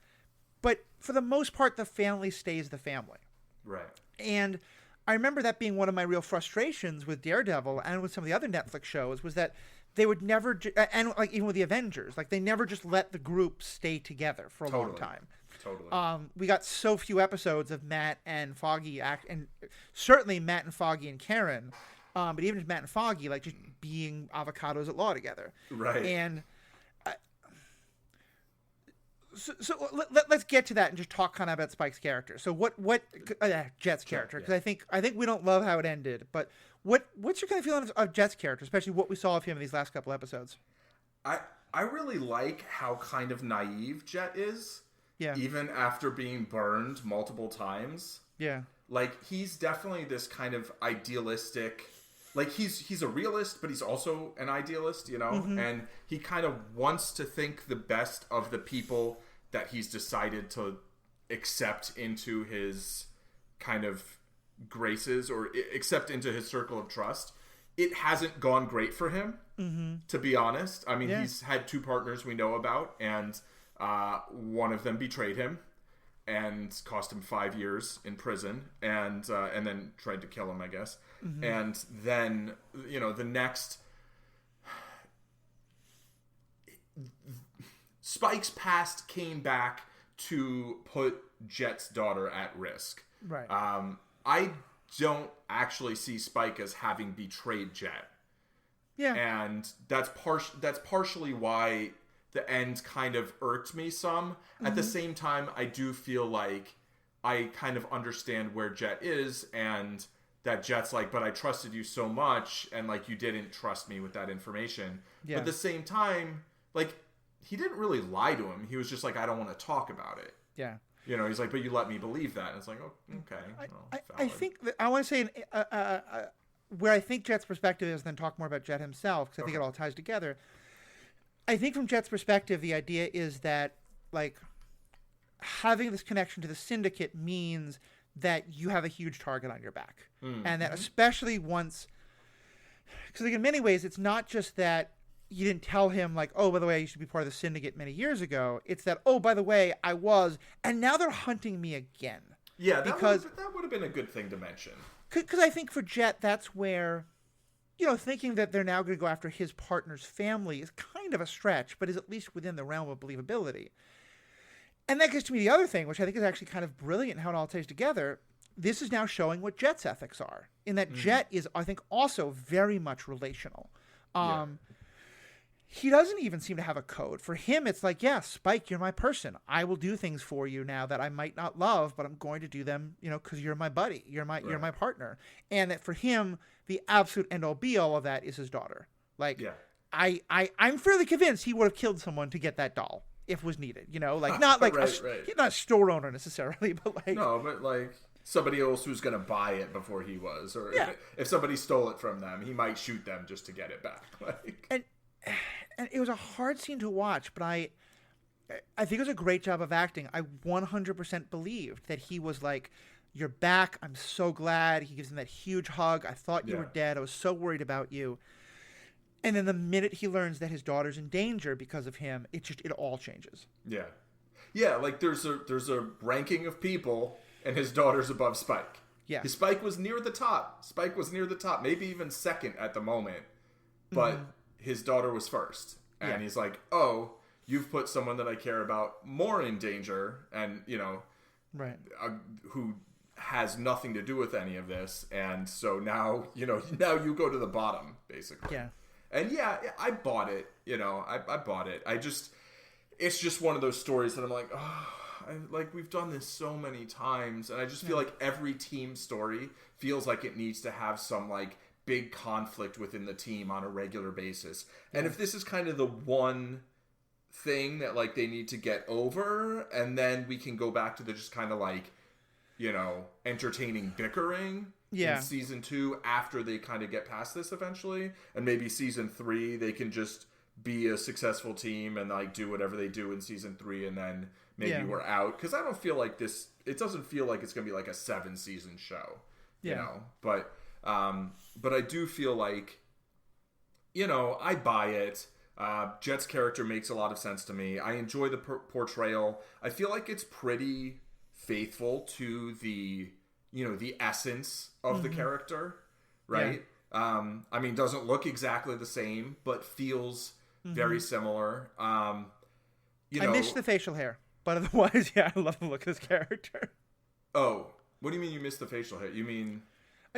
but for the most part, the family stays the family. Right. And I remember that being one of my real frustrations with Daredevil and with some of the other Netflix shows, was that they would never, and, like, even with the Avengers, like, they never just let the group stay together for a long time. Totally. We got so few episodes of Matt and Foggy and certainly Matt and Foggy and Karen, but even just Matt and Foggy, like, just being avocados at law together. Right. And so let's get to that and just talk kind of about Spike's character. So what Jet's character? Because I think we don't love how it ended, but what's your kind of feeling of Jet's character, especially what we saw of him in these last couple episodes? I really like how kind of naive Jet is. Yeah. Even after being burned multiple times. Yeah. Like, he's definitely this kind of idealistic, like, he's a realist, but he's also an idealist, Mm-hmm. and he kind of wants to think the best of the people that he's decided to accept into his kind of graces, or accept into his circle of trust. It hasn't gone great for him, to be honest. I mean, he's had 2 partners we know about, and one of them betrayed him and cost him 5 years in prison, and then tried to kill him, I guess. Mm-hmm. And then, the next... Spike's past came back to put Jet's daughter at risk. Right. I don't actually see Spike as having betrayed Jet. Yeah. And that's partially why the end kind of irked me some. Mm-hmm. At the same time, I do feel like I kind of understand where Jet is, and that Jet's like, but I trusted you so much, and like you didn't trust me with that information. Yeah. But at the same time, like he didn't really lie to him. He was just like, I don't want to talk about it. Yeah. You know, he's like, but you let me believe that. And it's like, oh, okay. Well, I think that I want to say where I think Jet's perspective is, then talk more about Jet himself, because I think it all ties together. I think from Jet's perspective, the idea is that, like, having this connection to the syndicate means that you have a huge target on your back. And that especially once, because like in many ways, it's not just that you didn't tell him like, oh, by the way, I used to be part of the syndicate many years ago. It's that, oh, by the way, I was, and now they're hunting me again. Yeah, because that would have been a good thing to mention. Because I think for Jet, that's where, you know, thinking that they're now going to go after his partner's family is kind of a stretch, but is at least within the realm of believability. And that gets to me the other thing, which I think is actually kind of brilliant in how it all ties together. This is now showing what Jet's ethics are, in that Jet is, I think, also very much relational. He doesn't even seem to have a code. For him, it's like, yeah, Spike, you're my person. I will do things for you now that I might not love, but I'm going to do them, you know, because you're my buddy. You're my partner. And that for him, the absolute end-all be-all of that is his daughter. Like, I'm fairly convinced he would have killed someone to get that doll if was needed. You know, like not like he's not a store owner necessarily, but like but like somebody else who's going to buy it before he was, or if somebody stole it from them, he might shoot them just to get it back. Like, and it was a hard scene to watch, but I think it was a great job of acting. I 100% believed that he was like, you're back. I'm so glad. He gives him that huge hug. I thought you were dead. I was so worried about you. And then the minute he learns that his daughter's in danger because of him, it all changes. Yeah. Yeah, like there's a ranking of people, and his daughter's above Spike. Yeah. His Spike was near the top. Maybe even second at the moment. But his daughter was first. And he's like, oh, you've put someone that I care about more in danger, and, you know, who has nothing to do with any of this. And so now, you know, now you go to the bottom, basically. Yeah. And I bought it. You know, I bought it. It's just one of those stories that I'm like, we've done this so many times, and I just feel like every team story feels like it needs to have some like big conflict within the team on a regular basis. And if this is kind of the one thing that like they need to get over, and then we can go back to the just kind of like, you know, entertaining bickering in season 2 after they kind of get past this eventually, and maybe season 3 they can just be a successful team and like do whatever they do in season 3, and then maybe we're out, because I don't feel like it doesn't feel like it's gonna be like a 7-season show, you know. But I do feel like, you know, I buy it. Jet's character makes a lot of sense to me. I enjoy the portrayal. I feel like it's pretty faithful to the, you know, the essence of the character, right? I mean, doesn't look exactly the same, but feels very similar. I miss the facial hair, but otherwise, I love the look of this character. Oh, what do you mean you miss the facial hair? You mean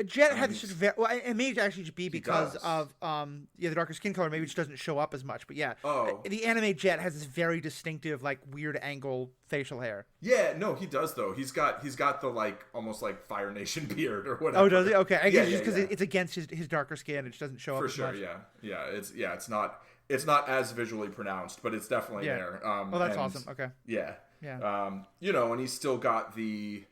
Jet had this just very, well, it may actually just be because of the darker skin color. Maybe it just doesn't show up as much. But the anime Jet has this very distinctive, like, weird angle facial hair. Yeah, no, he does though. He's got the like almost like Fire Nation beard or whatever. Oh, does he? Okay, I guess just because it's against his darker skin, it just doesn't show up as much. It's not as visually pronounced, but it's definitely there. Oh, that's awesome. Okay. Yeah. You know, and he's still got the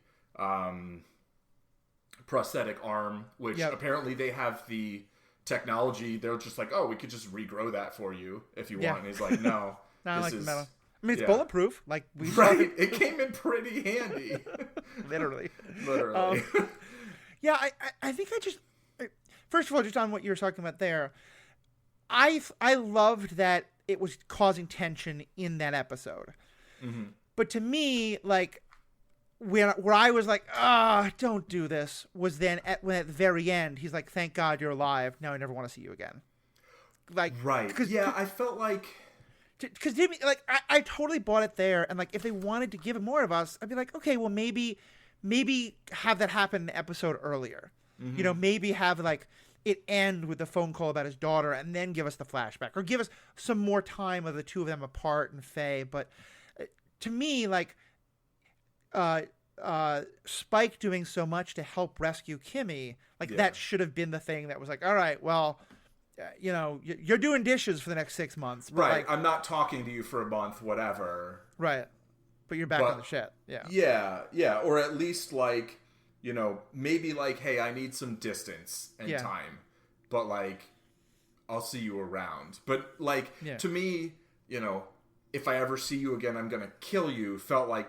prosthetic arm, which apparently they have the technology. They're just like, oh, we could just regrow that for you if you want. And he's like, no, I like the metal. I mean, it's bulletproof. Like it came in pretty handy. Literally. I think first of all, just on what you were talking about there, I loved that it was causing tension in that episode. But to me, like, where I was like, don't do this, was then when at the very end, he's like, thank God you're alive. Now I never want to see you again. Like, right. I felt like, because I totally bought it there. And like, if they wanted to give it more of us, I'd be like, okay, well, maybe have that happen an episode earlier. You know, maybe have like it end with the phone call about his daughter and then give us the flashback, or give us some more time of the two of them apart and Faye. But to me, like, Spike doing so much to help rescue Kimmy, like that should have been the thing that was like, all right, well, you know, you're doing dishes for the next 6 months. But right. like, I'm not talking to you for a month, whatever. Right. But you're back on the shit. Yeah. Yeah. Or at least like, you know, maybe like, hey, I need some distance and time. But like, I'll see you around. But like, to me, you know, if I ever see you again, I'm going to kill you. Felt like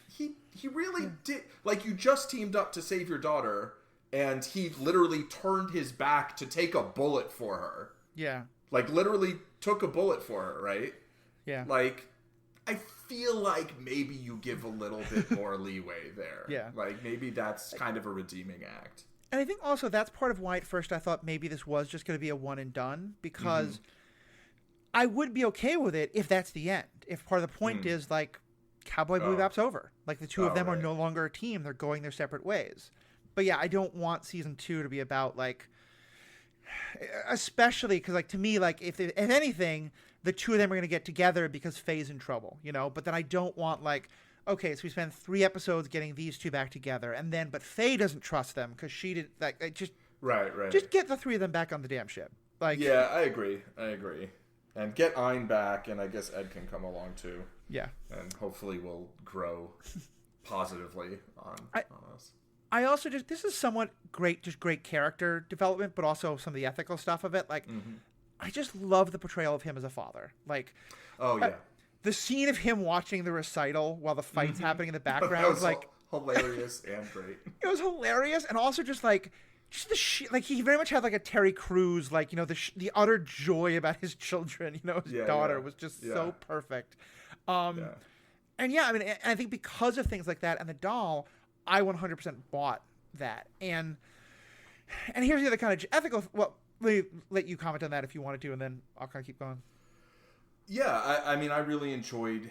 he really did. Like, you just teamed up to save your daughter, and he literally turned his back to take a bullet for her. Yeah. Like, literally took a bullet for her, right? Yeah. Like, I feel like maybe you give a little bit more leeway there. Yeah. Like, maybe that's kind of a redeeming act. And I think also that's part of why at first I thought maybe this was just going to be a one and done, because I would be okay with it if that's the end. If part of the point is like Cowboy Bebop's over. Like the two of them are no longer a team. They're going their separate ways. But yeah, I don't want season 2 to be about like, especially because like to me, like if anything, the two of them are going to get together because Faye's in trouble, you know? But then I don't want like, okay, so we spend 3 episodes getting these two back together, and then but Faye doesn't trust them because she did like just right. Just get the 3 of them back on the damn ship. Like, yeah, I agree, and get Ein back, and I guess Ed can come along too. Yeah, and hopefully we'll grow positively on us. I also this is somewhat great character development, but also some of the ethical stuff of it. Like, I just love the portrayal of him as a father. Like, the scene of him watching the recital while the fight's happening in the background was like hilarious and great. It was hilarious, and also just the like he very much had like a Terry Crews, like, you know, the utter joy about his children, you know, his daughter was just so perfect. And yeah, I mean, I think because of things like that and the doll, I 100% bought that. And here's the other kind of ethical. Well, let you comment on that if you wanted to, and then I'll kind of keep going. Yeah, I mean, I really enjoyed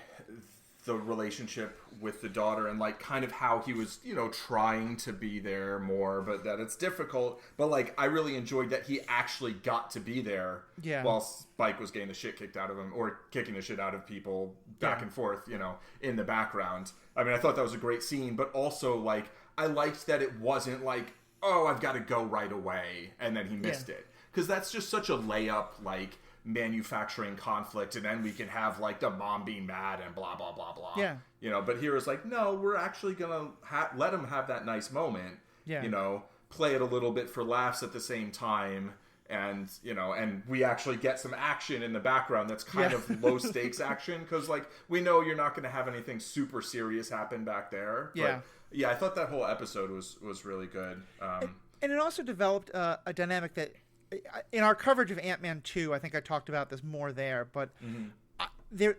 the relationship with the daughter and like kind of how he was, you know, trying to be there more, but that it's difficult. But like, I really enjoyed that he actually got to be there while Spike was getting the shit kicked out of him, or kicking the shit out of people back and forth, you know, in the background. I mean, I thought that was a great scene, but also like, I liked that it wasn't like, oh, I've got to go right away, and then he missed it. Because that's just such a layup, like, manufacturing conflict, and then we can have like the mom being mad and blah blah blah blah. Yeah. You know, but here it's like, no, we're actually gonna let him have that nice moment. Yeah. You know, play it a little bit for laughs at the same time, and you know, and we actually get some action in the background that's kind of low stakes action, because like we know you're not going to have anything super serious happen back there. Yeah. But, yeah, I thought that whole episode was really good. And it also developed a dynamic that, in our coverage of Ant-Man 2, I think I talked about this more there, but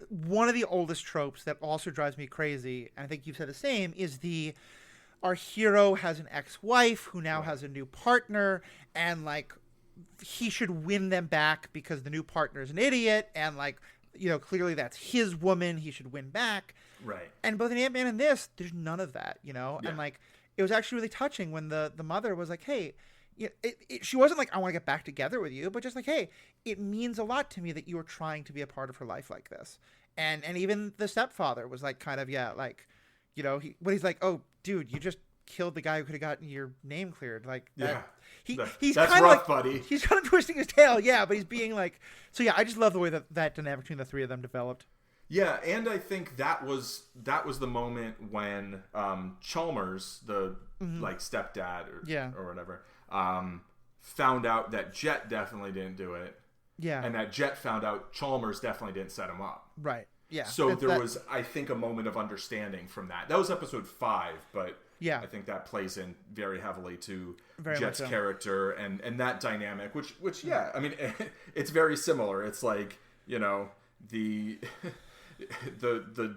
one of the oldest tropes that also drives me crazy, and I think you've said the same, is our hero has an ex-wife who now has a new partner, and like he should win them back because the new partner is an idiot, and like, you know, clearly that's his woman, he should win back. Right. And both in Ant-Man and this, there's none of that, you know? Yeah. And like, it was actually really touching when the mother was like, hey, she wasn't like, I want to get back together with you, but just like, hey, it means a lot to me that you were trying to be a part of her life like this. And even the stepfather was like, kind of, like, you know, he's like, oh, dude, you just killed the guy who could have gotten your name cleared. Like, he's that's kind of rough, like, buddy. He's kind of twisting his tail, but he's being like, so yeah, I just love the way that dynamic between the 3 of them developed. Yeah, and I think that was the moment when Chalmers, the like stepdad or whatever, found out that Jet definitely didn't do it. Yeah. And that Jet found out Chalmers definitely didn't set him up. Right. Yeah. So there was, I think, a moment of understanding from that. That was episode 5, but I think that plays in very heavily to Jet's character and that dynamic, which I mean, it's very similar. It's like, you know, the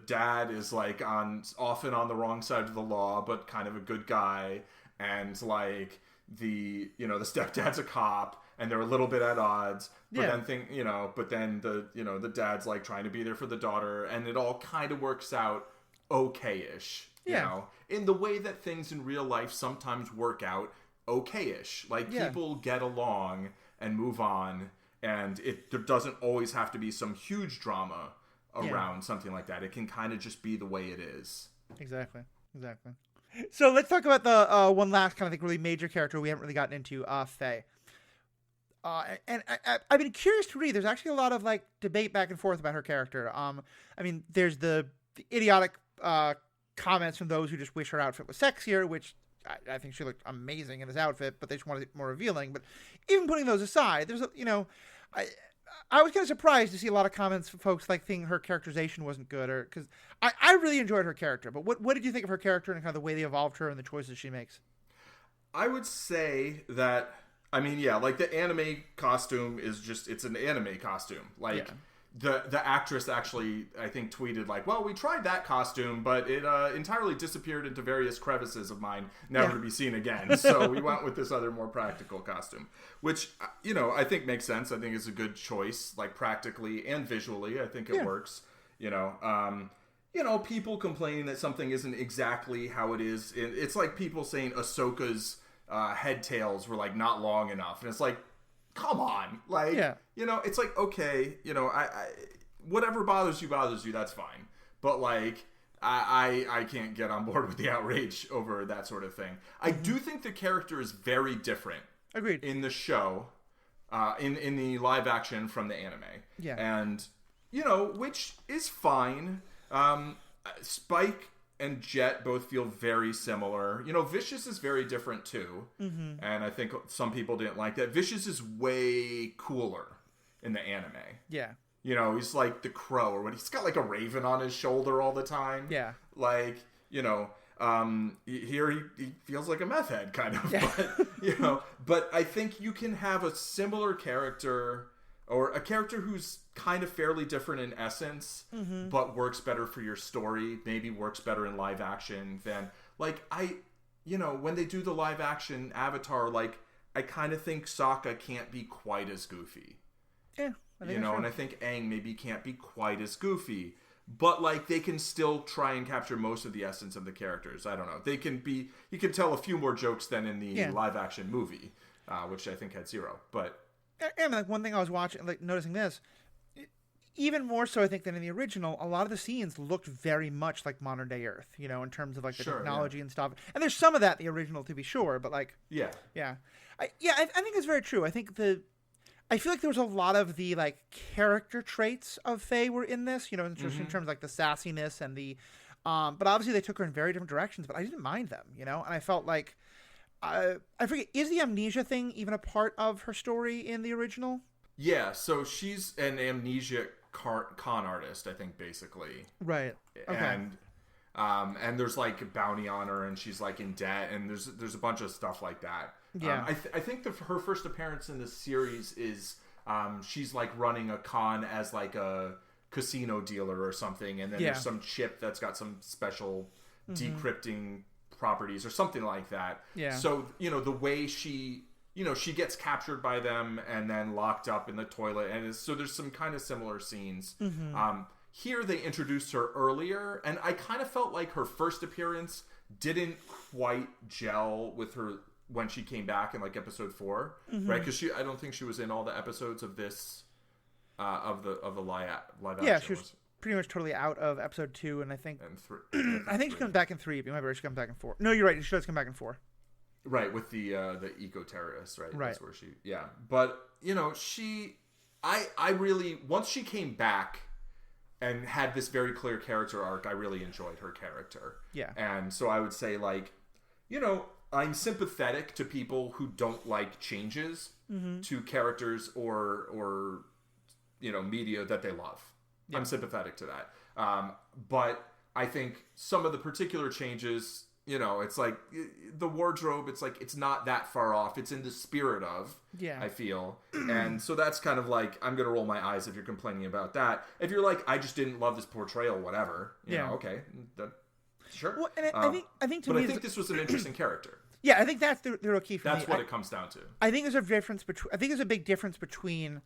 dad is like often on the wrong side of the law, but kind of a good guy, and like the stepdad's a cop, and they're a little bit at odds. But then the dad's like trying to be there for the daughter, and it all kind of works out okay-ish. You know, in the way that things in real life sometimes work out okay-ish. Like people get along and move on, and there doesn't always have to be some huge drama around something like that. It can kind of just be the way it is. Exactly. So let's talk about the one last kind of like really major character we haven't really gotten into, Faye. And I've been curious to read. There's actually a lot of like debate back and forth about her character. I mean, there's the idiotic comments from those who just wish her outfit was sexier, which I think she looked amazing in this outfit, but they just wanted it more revealing. But even putting those aside, there's I was kind of surprised to see a lot of comments from folks like thinking her characterization wasn't good, or because I really enjoyed her character. But what did you think of her character and kind of the way they evolved her and the choices she makes? I would say that, I mean, yeah, like the anime costume is just, it's an anime costume. Like the actress actually, I think, tweeted like, well, we tried that costume, but it entirely disappeared into various crevices of mine, never to be seen again. So we went with this other more practical costume, which, I think makes sense. I think it's a good choice, like practically and visually. I think it works, people complaining that something isn't exactly how it is. It's like people saying Ahsoka's head tails were like not long enough. And it's like, come on, like, it's like, okay, I whatever bothers you, that's fine. But like, I can't get on board with the outrage over that sort of thing. I do think the character is very different. Agreed. In the show, in the live action from the anime. Yeah. And, which is fine. Spike and Jet both feel very similar. Vicious is very different too. Mm-hmm. And I think some people didn't like that. Vicious is way cooler in the anime. Yeah. He's like the crow or what. He's got like a raven on his shoulder all the time. Yeah. Like, here he feels like a meth head kind of. Yeah. But I think you can have a similar character or a character who's kind of fairly different in essence, but works better for your story, maybe works better in live action than, like, when they do the live action Avatar, like, I kind of think Sokka can't be quite as goofy. Yeah. And I think Aang maybe can't be quite as goofy, but, like, they can still try and capture most of the essence of the characters. I don't know. You can tell a few more jokes than in the live action movie, which I think had 0, but... And like one thing I was watching, like noticing this, even more so I think than in the original, a lot of the scenes looked very much like modern day Earth, in terms of like the technology and stuff. And there's some of that in the original to be sure, but like I think it's very true. I think I feel like there was a lot of the like character traits of Faye were in this, in terms of like the sassiness and the but obviously they took her in very different directions, but I didn't mind them, and I felt like I forget, is the amnesia thing even a part of her story in the original? Yeah, so she's an amnesia con artist, I think, basically. Right. Okay. And there's like a bounty on her, and she's like in debt, and there's a bunch of stuff like that. Yeah. I think her first appearance in this series is she's like running a con as like a casino dealer or something, and then there's some chip that's got some special decrypting properties or something like that. Yeah. So, the way she gets captured by them and then locked up in the toilet, and so there's some kind of similar scenes. Here they introduced her earlier, and I kind of felt like her first appearance didn't quite gel with her when she came back in like episode 4, right? Because I don't think she was in all the episodes of this of the live action. Yeah, she was pretty much totally out of episode 2, and I think I think she comes back in 3. You might be right, she comes back in 4. No, you're right. She does come back in 4. Right, with the eco-terrorists, right? That's where she, But, I really, once she came back and had this very clear character arc, I really enjoyed her character. Yeah. And so I would say, like, I'm sympathetic to people who don't like changes to characters or media that they love. Yeah. I'm sympathetic to that. But I think some of the particular changes... it's like the wardrobe, it's like, it's not that far off. It's in the spirit of, I feel. And so that's kind of like, I'm going to roll my eyes if you're complaining about that. If you're like, I just didn't love this portrayal, whatever, okay. Sure. Well, and I think this was an interesting character. Yeah, I think that's the real key for me. That's what it comes down to. I think there's a big difference between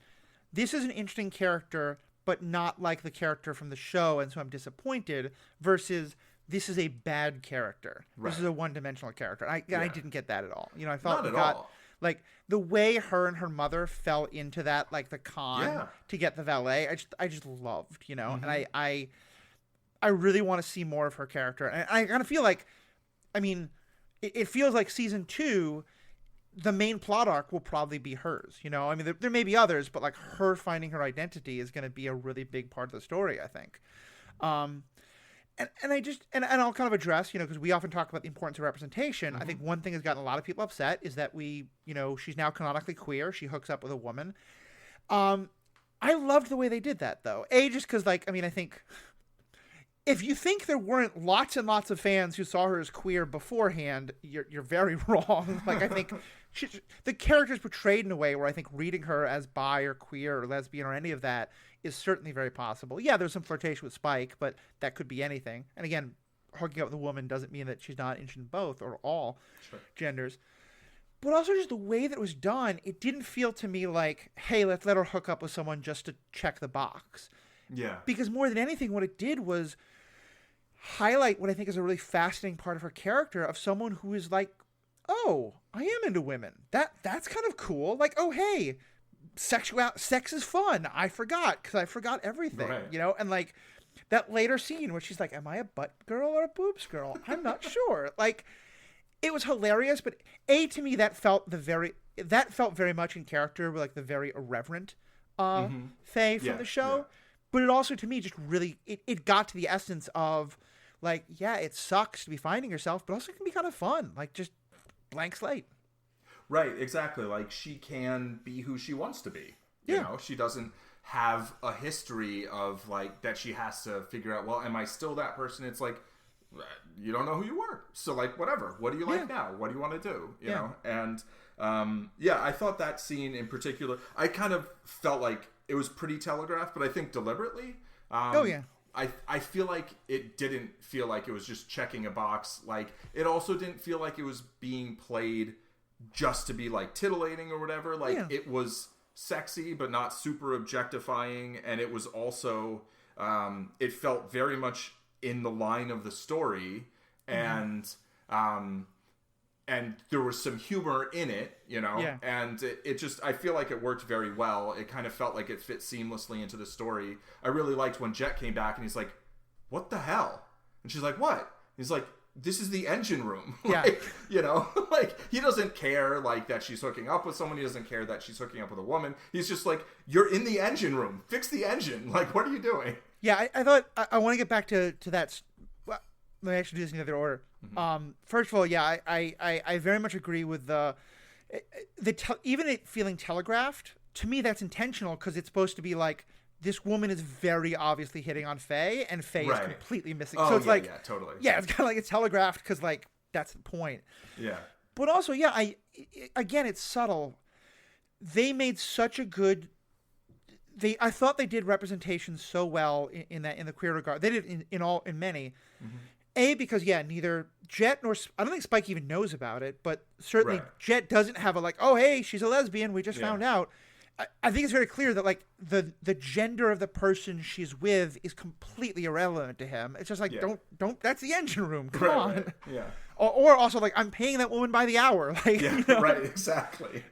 this is an interesting character, but not like the character from the show, and so I'm disappointed, versus... this is a bad character. Right. This is a one-dimensional character. I didn't get that at all. I felt like the way her and her mother fell into that, like the con to get the valet. I just loved, and I really want to see more of her character. And I kind of feel like, I mean, it feels like season 2, the main plot arc will probably be hers. You know, I mean, there may be others, but like her finding her identity is going to be a really big part of the story, I think. And I just, and I'll kind of address, you know, because we often talk about the importance of representation. I think one thing that's gotten a lot of people upset is that she's now canonically queer. She hooks up with a woman. I loved the way they did that, though. Just because, like, I mean, I think if you think there weren't lots and lots of fans who saw her as queer beforehand, you're very wrong. Like, I think the character's portrayed in a way where I think reading her as bi or queer or lesbian or any of that is certainly very possible. Yeah, there's some flirtation with Spike, but that could be anything. And again, hooking up with a woman doesn't mean that she's not interested in both or all genders. But also just the way that it was done, it didn't feel to me like, hey, let's let her hook up with someone just to check the box. Yeah. Because more than anything, what it did was highlight what I think is a really fascinating part of her character, of someone who is like, oh, I am into women. That's kind of cool. Like, oh, hey, sex is fun. I forgot, because I forgot everything, you know? And like that later scene where she's like, am I a butt girl or a boobs girl? I'm not sure. Like, it was hilarious, but to me, that felt very much in character with like the very irreverent Faye from the show. Yeah. But it also, to me, just really, it got to the essence of like, yeah, it sucks to be finding yourself, but also it can be kind of fun. Like, just blank slate. Right, exactly. Like, she can be who she wants to be. You know, she doesn't have a history of like that she has to figure out, well, am I still that person? It's like, you don't know who you were. So like, whatever. What do you like now? What do you want to do? You know? And I thought that scene in particular, I kind of felt like it was pretty telegraphed, but I think deliberately. I feel like it didn't feel like it was just checking a box. Like, it also didn't feel like it was being played just to be like titillating or whatever. Like, it was sexy, but not super objectifying. And it was also, it felt very much in the line of the story. And there was some humor in it, you know, and it just, I feel like it worked very well. It kind of felt like it fit seamlessly into the story. I really liked when Jet came back and he's like, what the hell? And she's like, what? He's like, this is the engine room. Like, you know, like, he doesn't care like that she's hooking up with someone. He doesn't care that she's hooking up with a woman. He's just like, you're in the engine room. Fix the engine. Like, what are you doing? Yeah, I thought, I want to get back to that. Let me actually do this in the other order. First of all, yeah, I very much agree with even it feeling telegraphed. To me, that's intentional, because it's supposed to be like, this woman is very obviously hitting on Faye, and Faye is completely missing. Oh, so it's totally. Yeah, it's kind of like it's telegraphed because like that's the point. Yeah. But also, yeah, again, it's subtle. They made such a good. I thought they did representation so well in the queer regard. They did in many. Because neither Jet nor I don't think Spike even knows about it, but certainly Jet doesn't have a like, oh hey, she's a lesbian, we just found out. I think it's very clear that like the gender of the person she's with is completely irrelevant to him. It's just like don't that's the engine room. Come on. Right. Yeah. Or also like, I'm paying that woman by the hour. Like, you know? Right, exactly.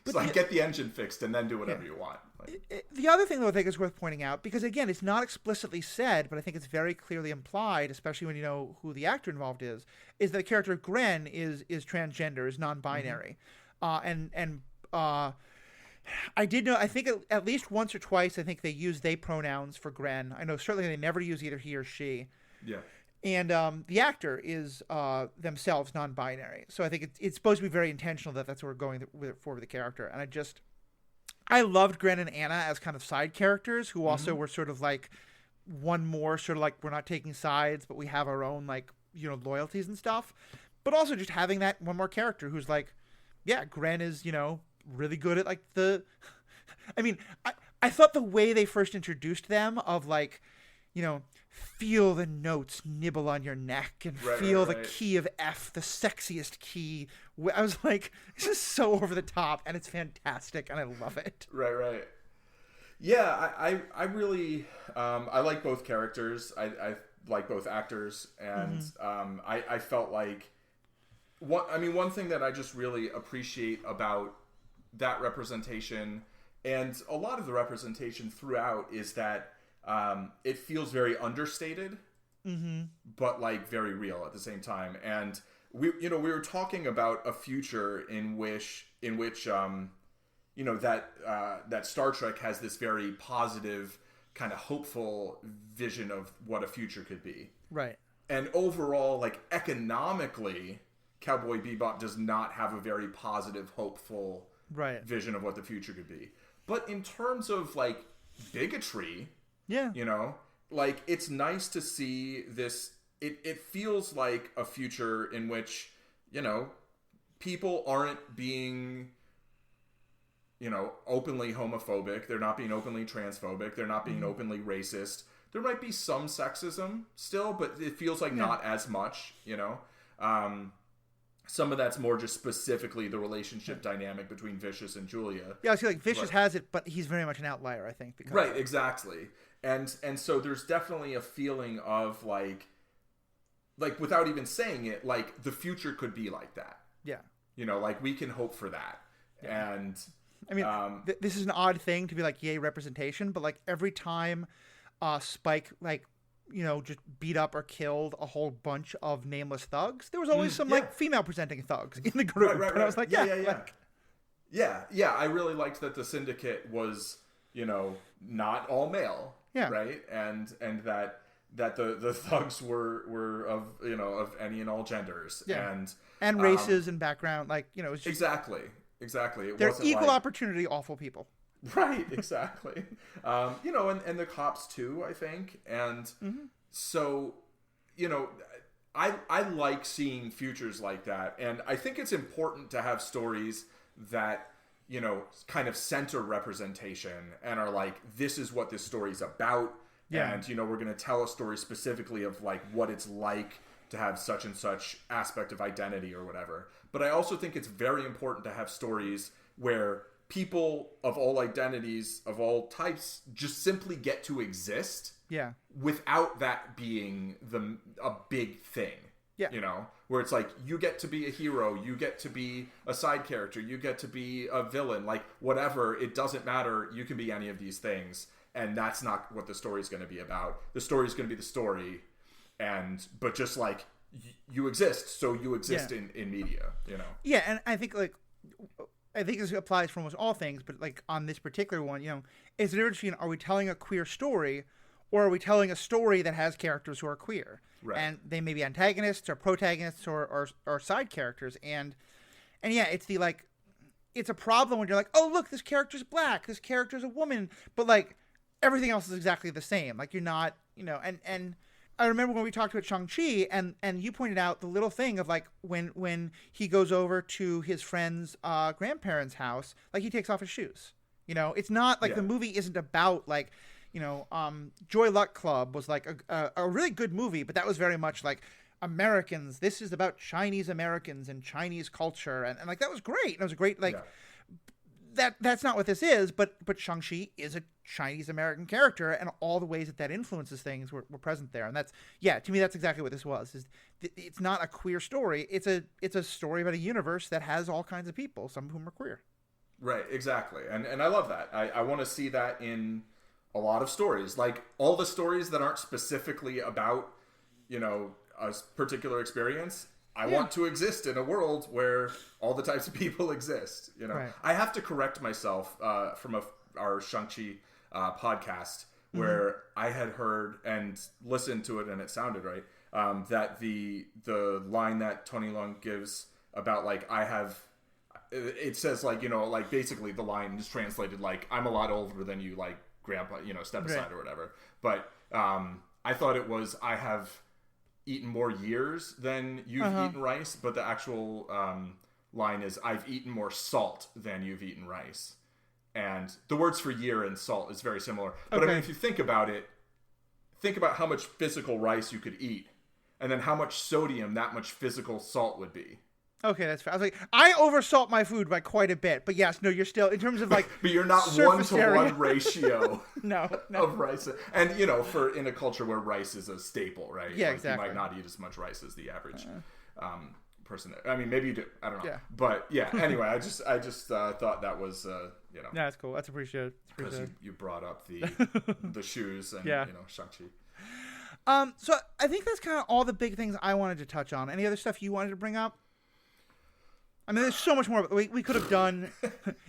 But like, get the engine fixed and then do whatever you want. Like, the other thing, though, I think is worth pointing out, because again, it's not explicitly said, but I think it's very clearly implied, especially when you know who the actor involved is that the character Gren is transgender, is non-binary, I did know. I think at least once or twice, I think they use they pronouns for Gren. I know certainly they never use either he or she. Yeah. And the actor is themselves non-binary, so I think it's supposed to be very intentional that that's what we're going for the character. And I loved Gren and Anna as kind of side characters who also were sort of like one more sort of like, we're not taking sides, but we have our own like, you know, loyalties and stuff. But also just having that one more character who's like, yeah, Gren is, you know, really good at like I mean, I thought the way they first introduced them of like, you know, feel the notes nibble on your neck and feel the key of F, the sexiest key. I was like, this is so over the top, and it's fantastic, and I love it. Right. Yeah, I really, I like both characters. I like both actors, and I felt like, one thing that I just really appreciate about that representation, and a lot of the representation throughout, is that it feels very understated. but like very real at the same time. And we were talking about a future in which that Star Trek has this very positive, kind of hopeful vision of what a future could be. Right. And overall, like economically, Cowboy Bebop does not have a very positive, hopeful vision of what the future could be. But in terms of like bigotry, like it's nice to see this. It feels like a future in which, people aren't being, openly homophobic. They're not being openly transphobic. They're not being openly racist. There might be some sexism still, but it feels like not as much, some of that's more just specifically the relationship dynamic between Vicious and Julia. Yeah, I see, like Vicious has it, but he's very much an outlier, I think. Right, exactly. And so there's definitely a feeling of like without even saying it, like the future could be like that. Yeah. Like we can hope for that. Yeah. And I mean, this is an odd thing to be like, yay, representation, but like every time Spike, like, just beat up or killed a whole bunch of nameless thugs, there was always some like female presenting thugs in the group. Right. And I was like, yeah. I really liked that the syndicate was, not all male. Yeah. Right. And that the thugs were of any and all genders. Yeah. And races and background. Like, it's just, exactly. They're equal opportunity awful people. Right, exactly. And the cops too, I think. And so, I like seeing futures like that. And I think it's important to have stories that, kind of center representation and are like, this is what this story's about. Yeah. And, we're going to tell a story specifically of like what it's like to have such and such aspect of identity or whatever. But I also think it's very important to have stories where people of all identities, of all types, just simply get to exist. Yeah. Without that being a big thing. Yeah. Where it's like, you get to be a hero, you get to be a side character, you get to be a villain, like whatever, it doesn't matter, you can be any of these things. And that's not what the story's going to be about. The story's going to be the story, but just like, you exist, so you exist in media, Yeah, and I think this applies for almost all things, but like on this particular one, it's the difference between, are we telling a queer story, or are we telling a story that has characters who are queer? Right. And they may be antagonists or protagonists or side characters. And yeah, it's it's a problem when you're like, oh, look, this character's black, this character's a woman, but like everything else is exactly the same. Like you're not, and I remember when we talked about Shang-Chi and you pointed out the little thing of like when he goes over to his friend's grandparents' house, like he takes off his shoes. It's not like the movie isn't about like, Joy Luck Club was like a really good movie, but that was very much like Americans. This is about Chinese Americans and Chinese culture. And like, that was great. And it was a great, like, that's not what this is, but Shang-Chi is a Chinese American character, and all the ways that influences things were present there. And to me, that's exactly what this was. It's not a queer story. It's a story about a universe that has all kinds of people, some of whom are queer. Right, exactly. And I love that. I want to see that in a lot of stories. Like, all the stories that aren't specifically about, a particular experience, I want to exist in a world where all the types of people exist. Right. I have to correct myself from our Shang-Chi podcast, where I had heard and listened to it and it sounded right, that the line that Tony Leung gives about like, it says like, like basically the line is translated like, I'm a lot older than you, like grandpa, step aside or whatever. But I thought it was, I have eaten more years than you've eaten rice, but the actual line is, I've eaten more salt than you've eaten rice. And the words for year and salt is very similar. But I mean, if you think about it, think about how much physical rice you could eat, and then how much sodium that much physical salt would be. Okay, that's fair. I was like, I oversalt my food by quite a bit, but yes, no, you're still, in terms of like, but you're not 1-to-1 ratio no. of rice. And in a culture where rice is a staple, right? Yeah, like, exactly. You might not eat as much rice as the average person. I mean, maybe you do. I don't know. Yeah. But yeah. Anyway, I just thought that was Yeah, that's cool. That's appreciated. Because you brought up the shoes and Shang-Chi. So I think that's kind of all the big things I wanted to touch on. Any other stuff you wanted to bring up? I mean, there's so much more we could have done.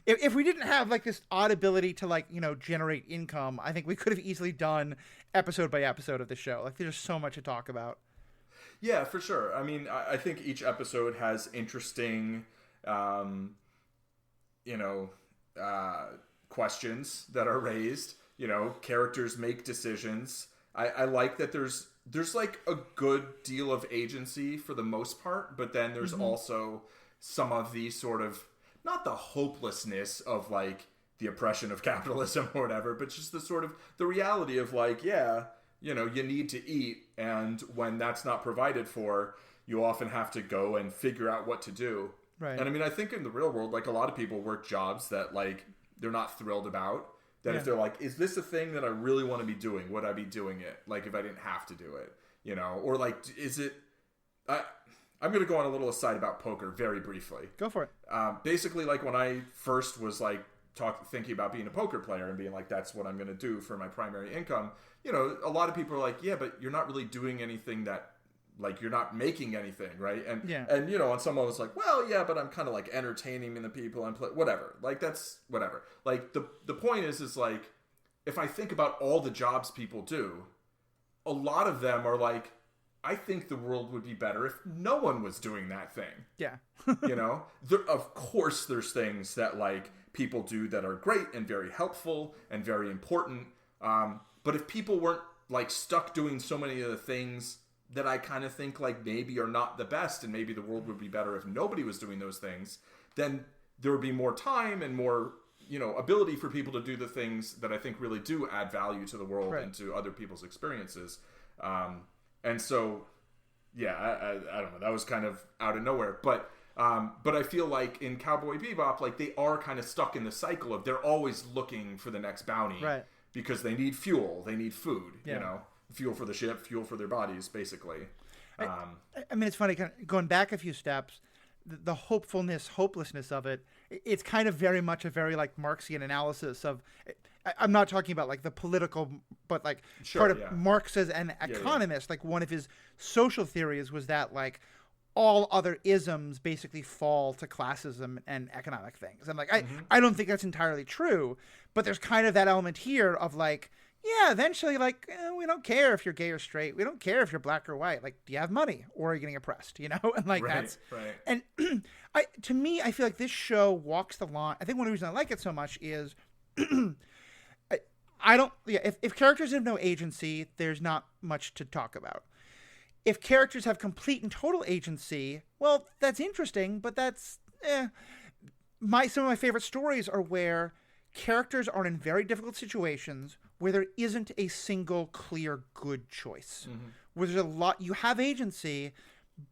If we didn't have like this odd ability to like, generate income, I think we could have easily done episode by episode of the show. Like there's so much to talk about. Yeah, for sure. I mean, I think each episode has interesting, questions that are raised. Characters make decisions. I like that there's like a good deal of agency for the most part, but then there's also some of the sort of, not the hopelessness of like the oppression of capitalism or whatever, but just the sort of the reality of like, you need to eat, and when that's not provided for, you often have to go and figure out what to do. Right. And I mean, I think in the real world, like a lot of people work jobs that like they're not thrilled about. That if they're like, is this a thing that I really want to be doing? Would I be doing it? Like if I didn't have to do it, or like, is it? I'm going to go on a little aside about poker very briefly. Go for it. Basically, like when I first was like thinking about being a poker player and being like, that's what I'm going to do for my primary income. A lot of people are like, yeah, but you're not really doing anything that, like, you're not making anything, right? And and someone was like, well, yeah, but I'm kind of like entertaining the people and whatever. Like that's whatever. Like the point is like, if I think about all the jobs people do, a lot of them are like, I think the world would be better if no one was doing that thing. Yeah. Of course there's things that like people do that are great and very helpful and very important. But if people weren't like stuck doing so many of the things that I kind of think like maybe are not the best, and maybe the world would be better if nobody was doing those things, then there would be more time and more, ability for people to do the things that I think really do add value to the world and to other people's experiences. And so, yeah, I don't know. That was kind of out of nowhere. But I feel like in Cowboy Bebop, like they are kind of stuck in the cycle of they're always looking for the next bounty. Right. Because they need fuel. They need food, fuel for the ship, fuel for their bodies, basically. I mean, it's funny, kind of going back a few steps, the hopelessness of it, it's kind of very much a very like Marxian analysis of, I'm not talking about like the political, but like part of Marx as an economist, like one of his social theories was that like all other isms basically fall to classism and economic things. And like, I don't think that's entirely true, but there's kind of that element here of like, yeah, eventually, like, we don't care if you're gay or straight. We don't care if you're black or white. Like, do you have money or are you getting oppressed? And like that's right. And to me, I feel like this show walks the line. I think one of the reasons I like it so much is I don't. Yeah, if characters have no agency, there's not much to talk about. If characters have complete and total agency, well, that's interesting, but that's some of my favorite stories are where characters are in very difficult situations where there isn't a single clear good choice. Where there's a lot, you have agency,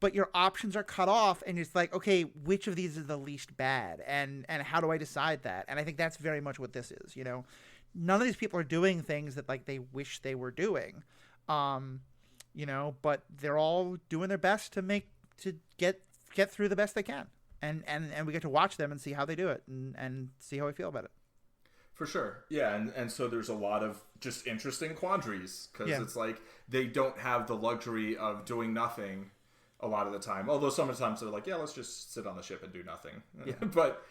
but your options are cut off, and it's like, okay, which of these is the least bad, and how do I decide that? And I think that's very much what this is. None of these people are doing things that like they wish they were doing, but they're all doing their best to get through the best they can, and we get to watch them and see how they do it, and see how we feel about it. For sure. Yeah, and so there's a lot of just interesting quandaries, because it's like they don't have the luxury of doing nothing a lot of the time. Although sometimes they're like, yeah, let's just sit on the ship and do nothing. Yeah. but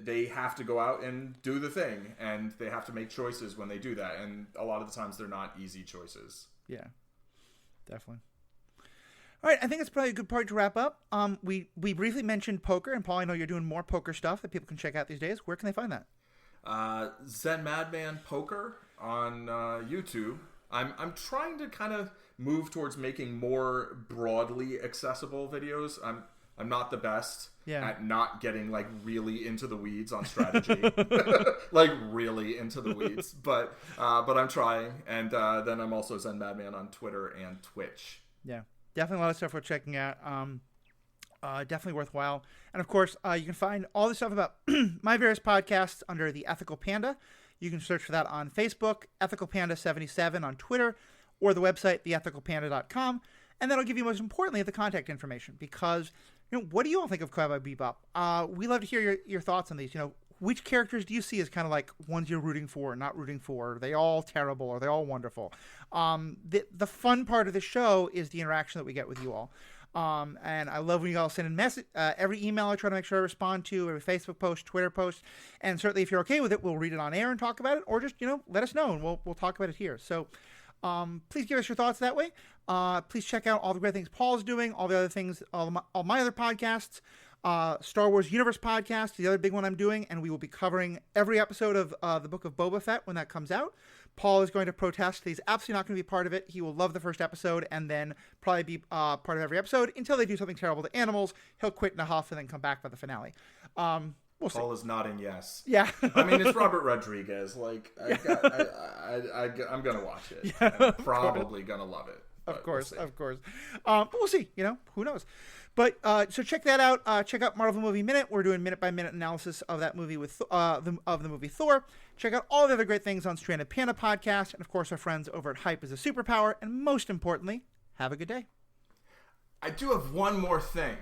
they have to go out and do the thing, and they have to make choices when they do that, and a lot of the times they're not easy choices. Yeah, definitely. All right, I think it's probably a good part to wrap up. We briefly mentioned poker, and Paul, I know you're doing more poker stuff that people can check out these days. Where can they find that? Zen Madman Poker on YouTube. I'm trying to kind of move towards making more broadly accessible videos. I'm not the best at not getting like really into the weeds on strategy, like really into the weeds. But I'm trying, and then I'm also Zen Madman on Twitter and Twitch. Yeah, definitely a lot of stuff we're checking out. Definitely worthwhile. And of course, you can find all the stuff about my various podcasts under The Ethical Panda. You can search for that on Facebook, Ethical Panda 77 on Twitter, or the website, theethicalpanda.com. And that'll give you, most importantly, the contact information, because, what do you all think of Cowboy Bebop? We love to hear your thoughts on these. which characters do you see as kind of like ones you're rooting for and not rooting for? Are they all terrible? Are they all wonderful? The fun part of the show is the interaction that we get with you all. And I love when you all send in message. Every email I try to make sure I respond to, every Facebook post, Twitter post, and certainly if you're okay with it, we'll read it on air and talk about it, or just let us know and we'll talk about it here. So please give us your thoughts that way. Please check out all the great things Paul's doing, all the other things, all my other podcasts. Star Wars Universe podcast, the other big one I'm doing, and we will be covering every episode of the Book of Boba Fett when that comes out. Paul is going to protest. He's absolutely not going to be part of it. He will love the first episode and then probably be part of every episode until they do something terrible to animals. He'll quit in a huff and then come back for the finale. We'll see. Paul is nodding yes. Yeah. I mean, it's Robert Rodriguez. Like, I'm going to watch it. Yeah, I'm probably going to love it. Of course. But we'll see. Who knows? But so check that out. Check out Marvel Movie Minute. We're doing minute-by-minute analysis of that movie with the movie Thor. Check out all the other great things on Stranded Panda Podcast. And, of course, our friends over at Hype is a Superpower. And most importantly, have a good day. I do have one more thing.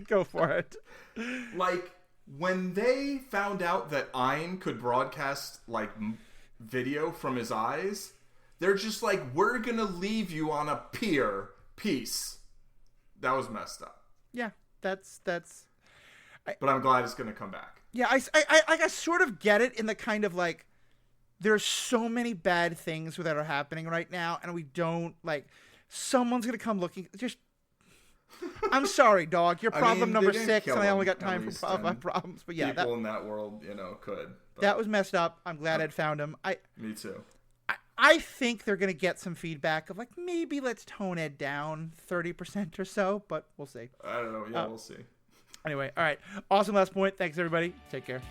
Go for it. Like, when they found out that Ein could broadcast, like, video from his eyes, they're just like, we're going to leave you on a pier. Peace. That was messed up. Yeah, that's. But I'm glad it's going to come back. Yeah, I sort of get it in the kind of like, there's so many bad things that are happening right now, and we don't like. Someone's going to come looking. Just, I'm sorry, dog. You're problem number 6, and I only got time for my problems. But yeah, people in that world, could. But that was messed up. I'm glad I'd found him. Me too. I think they're going to get some feedback of like, maybe let's tone it down 30% or so, but we'll see. I don't know. Yeah, we'll see. Anyway, all right. Awesome last point. Thanks, everybody. Take care.